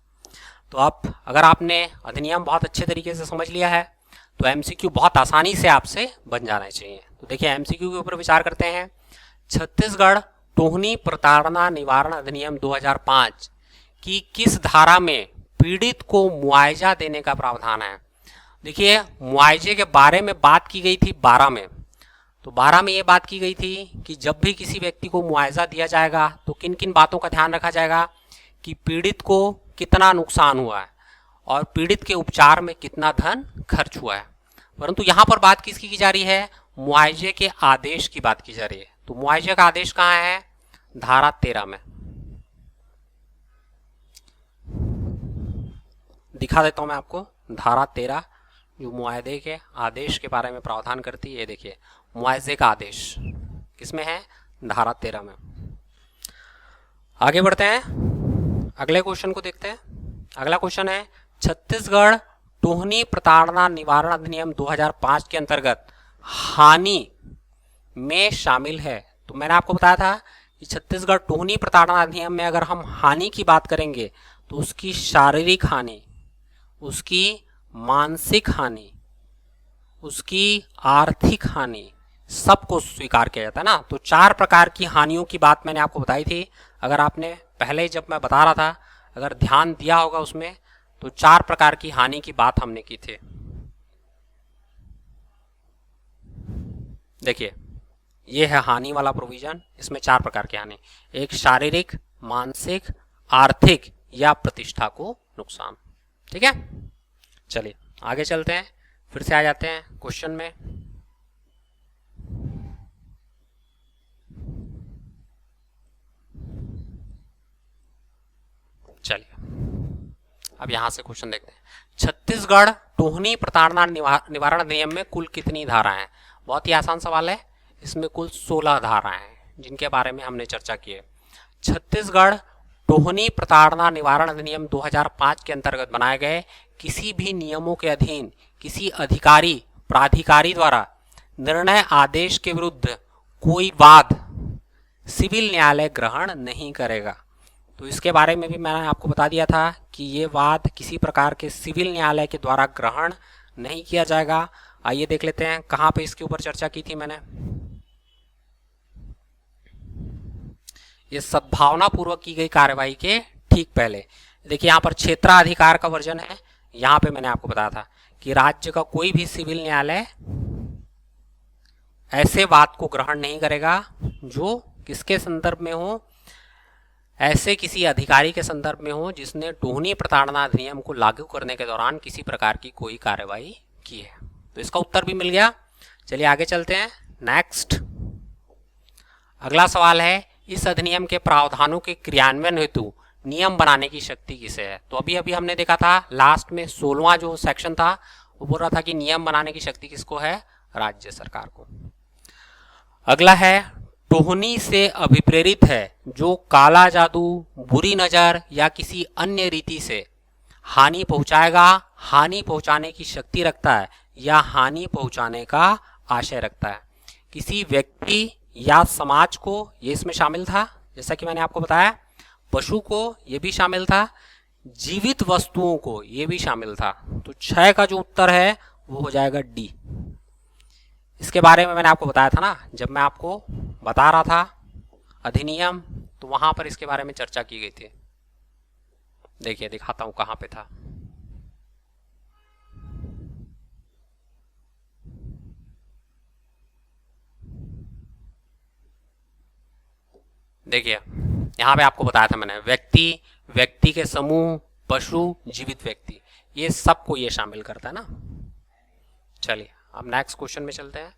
तो आप अगर आपने अधिनियम बहुत अच्छे तरीके से समझ लिया है तो MCQ बहुत आसानी से आपसे बन जाना चाहिए। तो देखिए MCQ के ऊपर विचार करते हैं। छत्तीसगढ़ टोहनी प्रताड़ना निवारण अधिनियम 2005 की किस धारा में पीड़ित को मुआवजा देने का प्रावधान है। देखिए मुआवजे के बारे में बात की गई थी 12 में। तो 12 में ये बात की गई थी कि जब भी किसी व्यक्ति को मुआवजा दिया जाएगा तो किन किन बातों का ध्यान रखा जाएगा कि पीड़ित को कितना नुकसान हुआ है और पीड़ित के उपचार में कितना धन खर्च हुआ है। परंतु यहाँ पर बात किसकी की जा रही है, मुआवजे के आदेश की बात की जा रही है। तो मुआवजे का आदेश कहाँ है, धारा 13 में। दिखा देता हूं मैं आपको धारा 13 जो मुआवजे के आदेश के बारे में प्रावधान करती है। ये देखिए मुआवजे का आदेश किसमें है, धारा 13 में। आगे बढ़ते हैं, अगले क्वेश्चन को देखते हैं। अगला क्वेश्चन है छत्तीसगढ़ टोहनी प्रताड़ना निवारण अधिनियम 2005 के अंतर्गत हानि में शामिल है। तो मैंने आपको बताया था कि छत्तीसगढ़ टोहनी प्रताड़ना अधिनियम में अगर हम हानि की बात करेंगे तो उसकी शारीरिक हानि, उसकी मानसिक हानि, उसकी आर्थिक हानि सबको स्वीकार किया जाता है ना। तो 4 प्रकार की हानियों की बात मैंने आपको बताई थी। अगर आपने पहले जब मैं बता रहा था अगर ध्यान दिया होगा उसमें तो 4 प्रकार की हानि की बात हमने की थी। देखिए ये है हानि वाला प्रोविजन, इसमें 4 प्रकार की हानि, एक शारीरिक, मानसिक, आर्थिक या प्रतिष्ठा को नुकसान। ठीक है, चलिए आगे चलते हैं, फिर से आ जाते हैं क्वेश्चन में। चलिए अब यहां से क्वेश्चन देखते हैं। छत्तीसगढ़ टोहनी प्रताड़ना निवारण अधिनियम में कुल कितनी धाराएं हैं। बहुत ही आसान सवाल है। इसमें कुल 16 धाराएं हैं जिनके बारे में हमने चर्चा की है। छत्तीसगढ़ टोहनी प्रताड़ना निवारण अधिनियम 2005 के अंतर्गत बनाए गए किसी भी नियमों के अधीन किसी अधिकारी प्राधिकारी द्वारा निर्णय आदेश के विरुद्ध कोई वाद सिविल न्यायालय ग्रहण नहीं करेगा। तो इसके बारे में भी मैंने आपको बता दिया था कि ये वाद किसी प्रकार के सिविल न्यायालय के द्वारा ग्रहण नहीं किया जाएगा। आइए देख लेते हैं कहाँ पे इसके ऊपर चर्चा की थी मैंने। ये सद्भावना पूर्वक की गई कार्यवाही के ठीक पहले देखिए यहाँ पर क्षेत्राधिकार का वर्जन है। यहाँ पे मैंने आपको बताया था कि राज्य का कोई भी सिविल न्यायालय ऐसे वाद को ग्रहण नहीं करेगा जो किसके संदर्भ में हो, ऐसे किसी अधिकारी के संदर्भ में हो जिसने टोहनी प्रताड़ना अधिनियम को लागू करने के दौरान किसी प्रकार की कोई कार्यवाही की है। तो इसका उत्तर भी मिल गया। चलिए आगे चलते हैं। नेक्स्ट अगला सवाल है, इस अधिनियम के प्रावधानों के क्रियान्वयन हेतु नियम बनाने की शक्ति किसे है। तो अभी अभी हमने देखा था लास्ट में 16वां जो सेक्शन था वो बोल रहा था कि नियम बनाने की शक्ति किसको है, राज्य सरकार को। अगला है, टोहनी से अभिप्रेरित है जो काला जादू, बुरी नजर या किसी अन्य रीति से हानि पहुंचाएगा, हानि पहुंचाने की शक्ति रखता है या हानि पहुंचाने का आशय रखता है। किसी व्यक्ति या समाज को, ये इसमें शामिल था जैसा कि मैंने आपको बताया, पशु को ये भी शामिल था, जीवित वस्तुओं को ये भी शामिल था। तो 6 का जो उत्तर है वो हो जाएगा डी। इसके बारे में मैंने आपको बताया था ना, जब मैं आपको बता रहा था अधिनियम, तो वहां पर इसके बारे में चर्चा की गई थी। देखिए दिखाता हूं कहां पे था। देखिए यहां पे आपको बताया था मैंने, व्यक्ति, व्यक्ति के समूह, पशु, जीवित व्यक्ति, ये सबको ये शामिल करता है ना। चलिए अब नेक्स्ट क्वेश्चन में चलते हैं।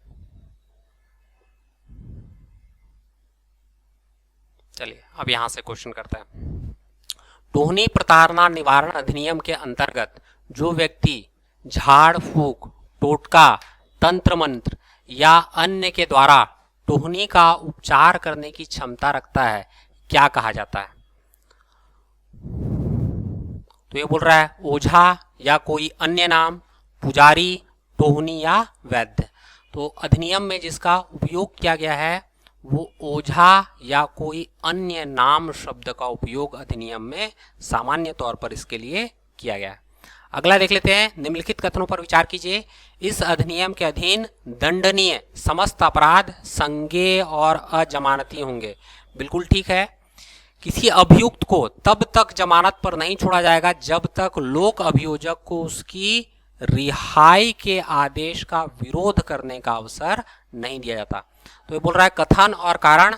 चलिए अब यहां से क्वेश्चन करते हैं। टोहनी प्रताड़ना निवारण अधिनियम के अंतर्गत जो व्यक्ति झाड़ फूक, टोटका, तंत्र मंत्र या अन्य के द्वारा टोहनी का उपचार करने की क्षमता रखता है क्या कहा जाता है। तो ये बोल रहा है ओझा या कोई अन्य नाम, पुजारी, टोहनी या वैद्य। तो अधिनियम में जिसका उपयोग किया गया है वो ओझा या कोई अन्य नाम शब्द का उपयोग अधिनियम में सामान्य तौर पर इसके लिए किया गया है। अगला देख लेते हैं, निम्नलिखित कथनों पर विचार कीजिए। इस अधिनियम के अधीन दंडनीय समस्त अपराध संज्ञेय और अजमानती होंगे। बिल्कुल ठीक है। किसी अभियुक्त को तब तक जमानत पर नहीं छोड़ा जाएगा जब तक लोक अभियोजक को उसकी रिहाई के आदेश का विरोध करने का अवसर नहीं दिया जाता। तो ये बोल रहा है कथन और कारण,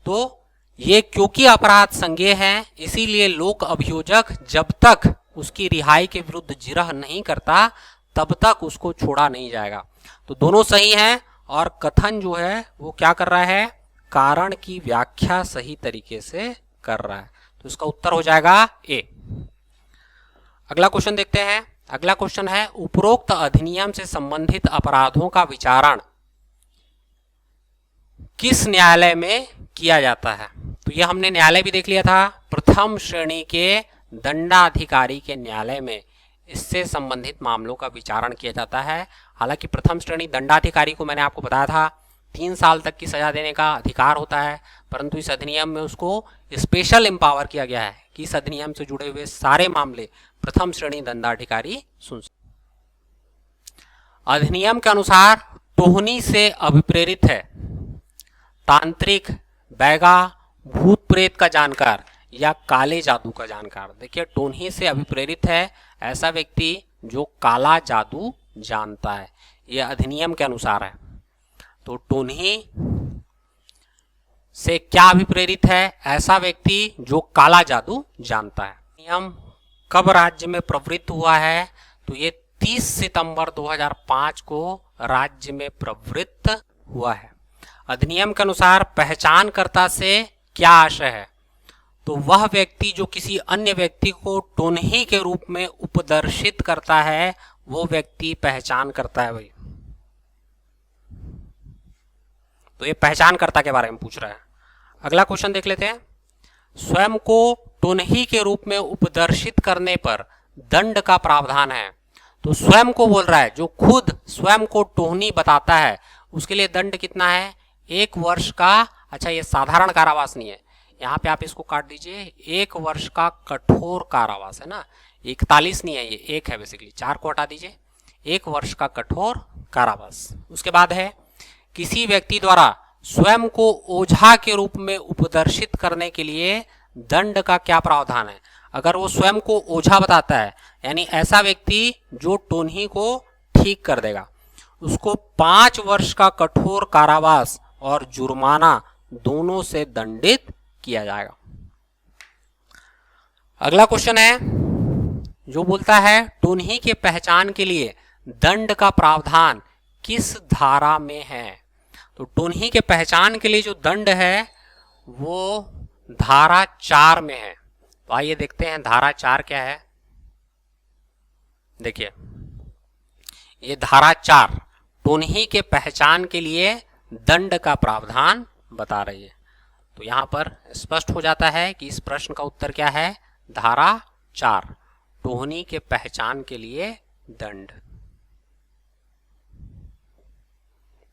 तो ये क्योंकि अपराध संज्ञेय है इसीलिए लोक अभियोजक जब तक उसकी रिहाई के विरुद्ध जिरह नहीं करता तब तक उसको छोड़ा नहीं जाएगा। तो दोनों सही हैं और कथन जो है वो क्या कर रहा है, कारण की व्याख्या सही तरीके से कर रहा है। तो इसका उत्तर हो जाएगा ए। अगला क्वेश्चन देखते हैं। अगला क्वेश्चन है, उपरोक्त अधिनियम से संबंधित अपराधों का विचारण किस न्यायालय में किया जाता है। तो ये हमने न्यायालय भी देख लिया था, प्रथम श्रेणी के दंडाधिकारी के न्यायालय में इससे संबंधित मामलों का विचारण किया जाता है। हालांकि प्रथम श्रेणी दंडाधिकारी को मैंने आपको बताया था 3 साल तक की सजा देने का अधिकार होता है, परंतु इस अधिनियम में उसको स्पेशल एम्पावर किया गया है कि इस अधिनियम से जुड़े हुए सारे मामले प्रथम श्रेणी दंडाधिकारी सुन। अधिनियम के अनुसार टोहनी से अभिप्रेरित है तांत्रिक, बैगा, भूत प्रेत का जानकार या काले जादू का जानकार। देखिए टोहनी से अभिप्रेरित है ऐसा व्यक्ति जो काला जादू जानता है, यह अधिनियम के अनुसार है। तो टोहनी से क्या अभिप्रेरित है, ऐसा व्यक्ति जो काला जादू जानता है। नियम कब राज्य में प्रवृत्त हुआ है, तो ये 30 सितंबर 2005 को राज्य में प्रवृत्त हुआ है। अधिनियम के अनुसार पहचानकर्ता से क्या आशय है, तो वह व्यक्ति जो किसी अन्य व्यक्ति को टोनही के रूप में उपदर्शित करता है वो व्यक्ति पहचान करता है भाई। तो ये पहचानकर्ता के बारे में पूछ रहा है। अगला क्वेश्चन देख लेते हैं। स्वयं को टोनही के रूप में उपदर्शित करने पर दंड का प्रावधान है। तो स्वयं को बोल रहा है, जो खुद स्वयं को टोहनी बताता है उसके लिए दंड कितना है, 1 वर्ष का अच्छा, ये साधारण कारावास नहीं है, यहाँ पे आप इसको काट दीजिए, 1 वर्ष का कठोर कारावास है ना, 41 नहीं है ये, 1 है बेसिकली, 4 को हटा दीजिए, 1 वर्ष का कठोर कारावास। उसके बाद है किसी व्यक्ति द्वारा स्वयं को ओझा के रूप में उपदर्शित करने के लिए दंड का क्या प्रावधान है। अगर वो स्वयं को ओझा बताता है, यानी ऐसा व्यक्ति जो टोन्ही को ठीक कर देगा, उसको 5 वर्ष का कठोर कारावास और जुर्माना दोनों से दंडित किया जाएगा। अगला क्वेश्चन है जो बोलता है टोन्ही के पहचान के लिए दंड का प्रावधान किस धारा में है। तो टोन्ही के पहचान के लिए जो दंड है वो धारा 4 में है। तो आइए देखते हैं धारा 4 क्या है। देखिए, ये धारा 4 टोन्ही के पहचान के लिए दंड का प्रावधान बता रही है। तो यहां पर स्पष्ट हो जाता है कि इस प्रश्न का उत्तर क्या है, धारा 4 टोन्ही के पहचान के लिए दंड।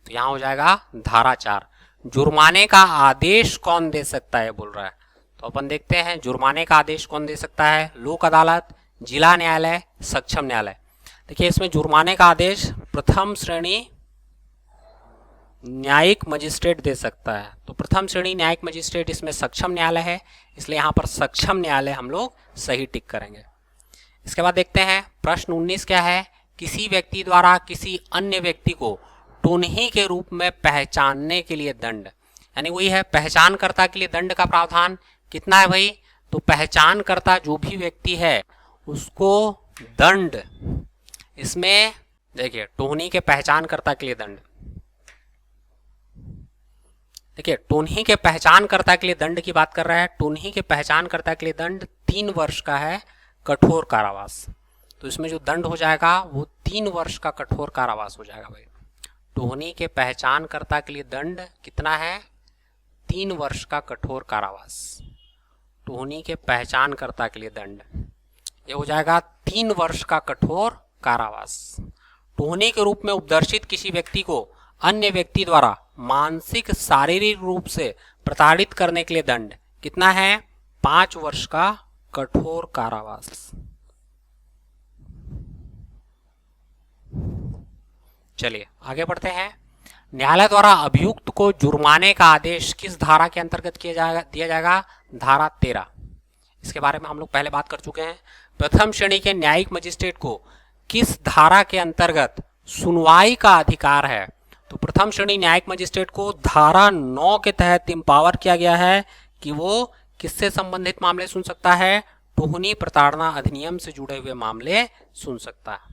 तो यहां हो जाएगा धारा 4। जुर्माने का आदेश कौन दे सकता है बोल रहा है। तो अपन देखते हैं जुर्माने का आदेश कौन दे सकता है, लोक अदालत, जिला न्यायालय, सक्षम न्यायालय। देखिए, इसमें जुर्माने का आदेश प्रथम श्रेणी न्यायिक मजिस्ट्रेट दे सकता है। तो प्रथम श्रेणी न्यायिक मजिस्ट्रेट इसमें सक्षम न्यायालय है, इसलिए यहां पर सक्षम न्यायालय हम लोग सही टिक करेंगे। इसके बाद देखते हैं प्रश्न 19 क्या है, किसी व्यक्ति द्वारा किसी अन्य व्यक्ति को टोन्ही के रूप में पहचानने के लिए दंड, यानी वही है पहचानकर्ता के लिए दंड का प्रावधान कितना है भाई। तो पहचानकर्ता जो भी व्यक्ति है उसको दंड, इसमें देखिए टोन्ही के पहचानकर्ता के लिए दंड, देखिए टोन्ही के पहचानकर्ता के लिए दंड की बात कर रहा है। टोन्ही के पहचानकर्ता के लिए दंड 3 वर्ष का है कठोर कारावास। तो इसमें जो दंड हो जाएगा वो 3 वर्ष का कठोर कारावास हो जाएगा भाई। टोन्ही के पहचानकर्ता के लिए दंड कितना है, 3 वर्ष का कठोर कारावास। टोन्ही के पहचानकर्ता के लिए दंड ये हो जाएगा 3 वर्ष का कठोर कारावास। टोन्ही के रूप में उपदर्शित किसी व्यक्ति को अन्य व्यक्ति द्वारा मानसिक शारीरिक रूप से प्रताड़ित करने के लिए दंड कितना है, 5 वर्ष का कठोर कारावास। चलिए आगे बढ़ते हैं। न्यायालय द्वारा अभियुक्त को जुर्माने का आदेश किस धारा के अंतर्गत दिया जाएगा, धारा 13। इसके बारे में हम लोग पहले बात कर चुके हैं। प्रथम श्रेणी के न्यायिक मजिस्ट्रेट को किस धारा के अंतर्गत सुनवाई का अधिकार है। तो प्रथम श्रेणी न्यायिक मजिस्ट्रेट को धारा 9 के तहत एम्पावर किया गया है कि वो किससे संबंधित मामले सुन सकता है, टोन्ही प्रताड़ना अधिनियम से जुड़े हुए मामले सुन सकता है।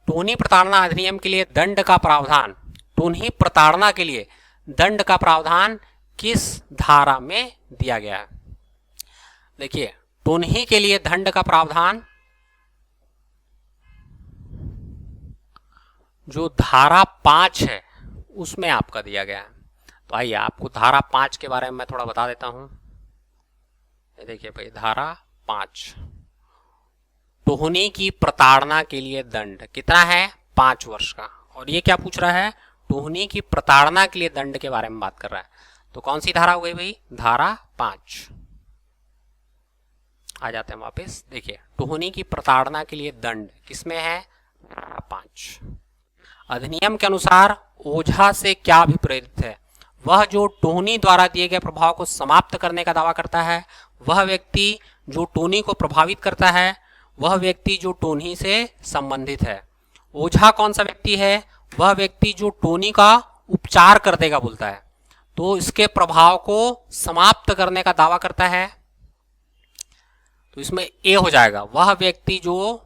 टोन्ही प्रताड़ना अधिनियम के लिए दंड का प्रावधान, टोन्ही प्रताड़ना के लिए दंड का प्रावधान किस धारा में दिया गया है। देखिए टोन्ही के लिए दंड का प्रावधान जो धारा 5 है उसमें आपका दिया गया है। तो आइए आपको धारा 5 के बारे में मैं थोड़ा बता देता हूं। देखिए भाई धारा 5 टोन्ही की प्रताड़ना के लिए दंड कितना है, 5 वर्ष का। और ये क्या पूछ रहा है, टोन्ही की प्रताड़ना के लिए दंड के बारे में बात कर रहा है। तो कौन सी धारा हो गई भाई, धारा 5। आ जाते हैं वापस। देखिए टोन्ही की प्रताड़ना के लिए दंड किसमें है, धारा 5। अधिनियम के अनुसार ओझा से क्या अभिप्रेरित है, वह जो टोन्ही द्वारा दिए गए प्रभाव को समाप्त करने का दावा करता है, वह व्यक्ति जो टोन्ही को प्रभावित करता है, वह व्यक्ति जो टोन्ही से संबंधित है। ओझा कौन सा व्यक्ति है, वह व्यक्ति जो टोन्ही का उपचार कर देगा बोलता है, तो इसके प्रभाव को समाप्त करने का दावा करता है। तो इसमें ए हो जाएगा, वह व्यक्ति जो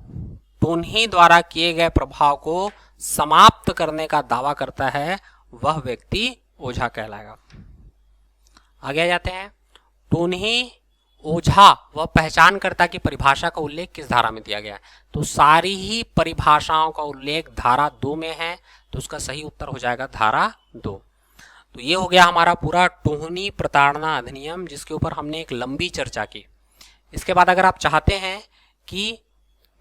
टोन्ही द्वारा किए गए प्रभाव को समाप्त करने का दावा करता है वह व्यक्ति ओझा कहलाएगा। आगे जाते हैं। टोन्ही, ओझा व पहचानकर्ता की परिभाषा का उल्लेख किस धारा में दिया गया है। तो सारी ही परिभाषाओं का उल्लेख धारा 2 में है, तो उसका सही उत्तर हो जाएगा धारा 2। तो ये हो गया हमारा पूरा टोन्ही प्रताड़ना अधिनियम, जिसके ऊपर हमने एक लंबी चर्चा की। इसके बाद अगर आप चाहते हैं कि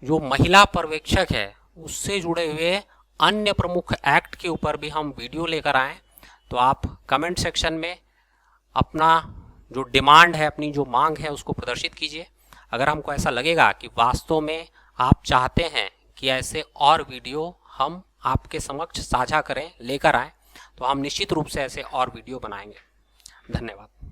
जो महिला पर्यवेक्षक है उससे जुड़े हुए अन्य प्रमुख एक्ट के ऊपर भी हम वीडियो लेकर आए, तो आप कमेंट सेक्शन में अपना जो डिमांड है, अपनी जो मांग है उसको प्रदर्शित कीजिए। अगर हमको ऐसा लगेगा कि वास्तव में आप चाहते हैं कि ऐसे और वीडियो हम आपके समक्ष साझा करें, लेकर आएँ, तो हम निश्चित रूप से ऐसे और वीडियो बनाएंगे। धन्यवाद।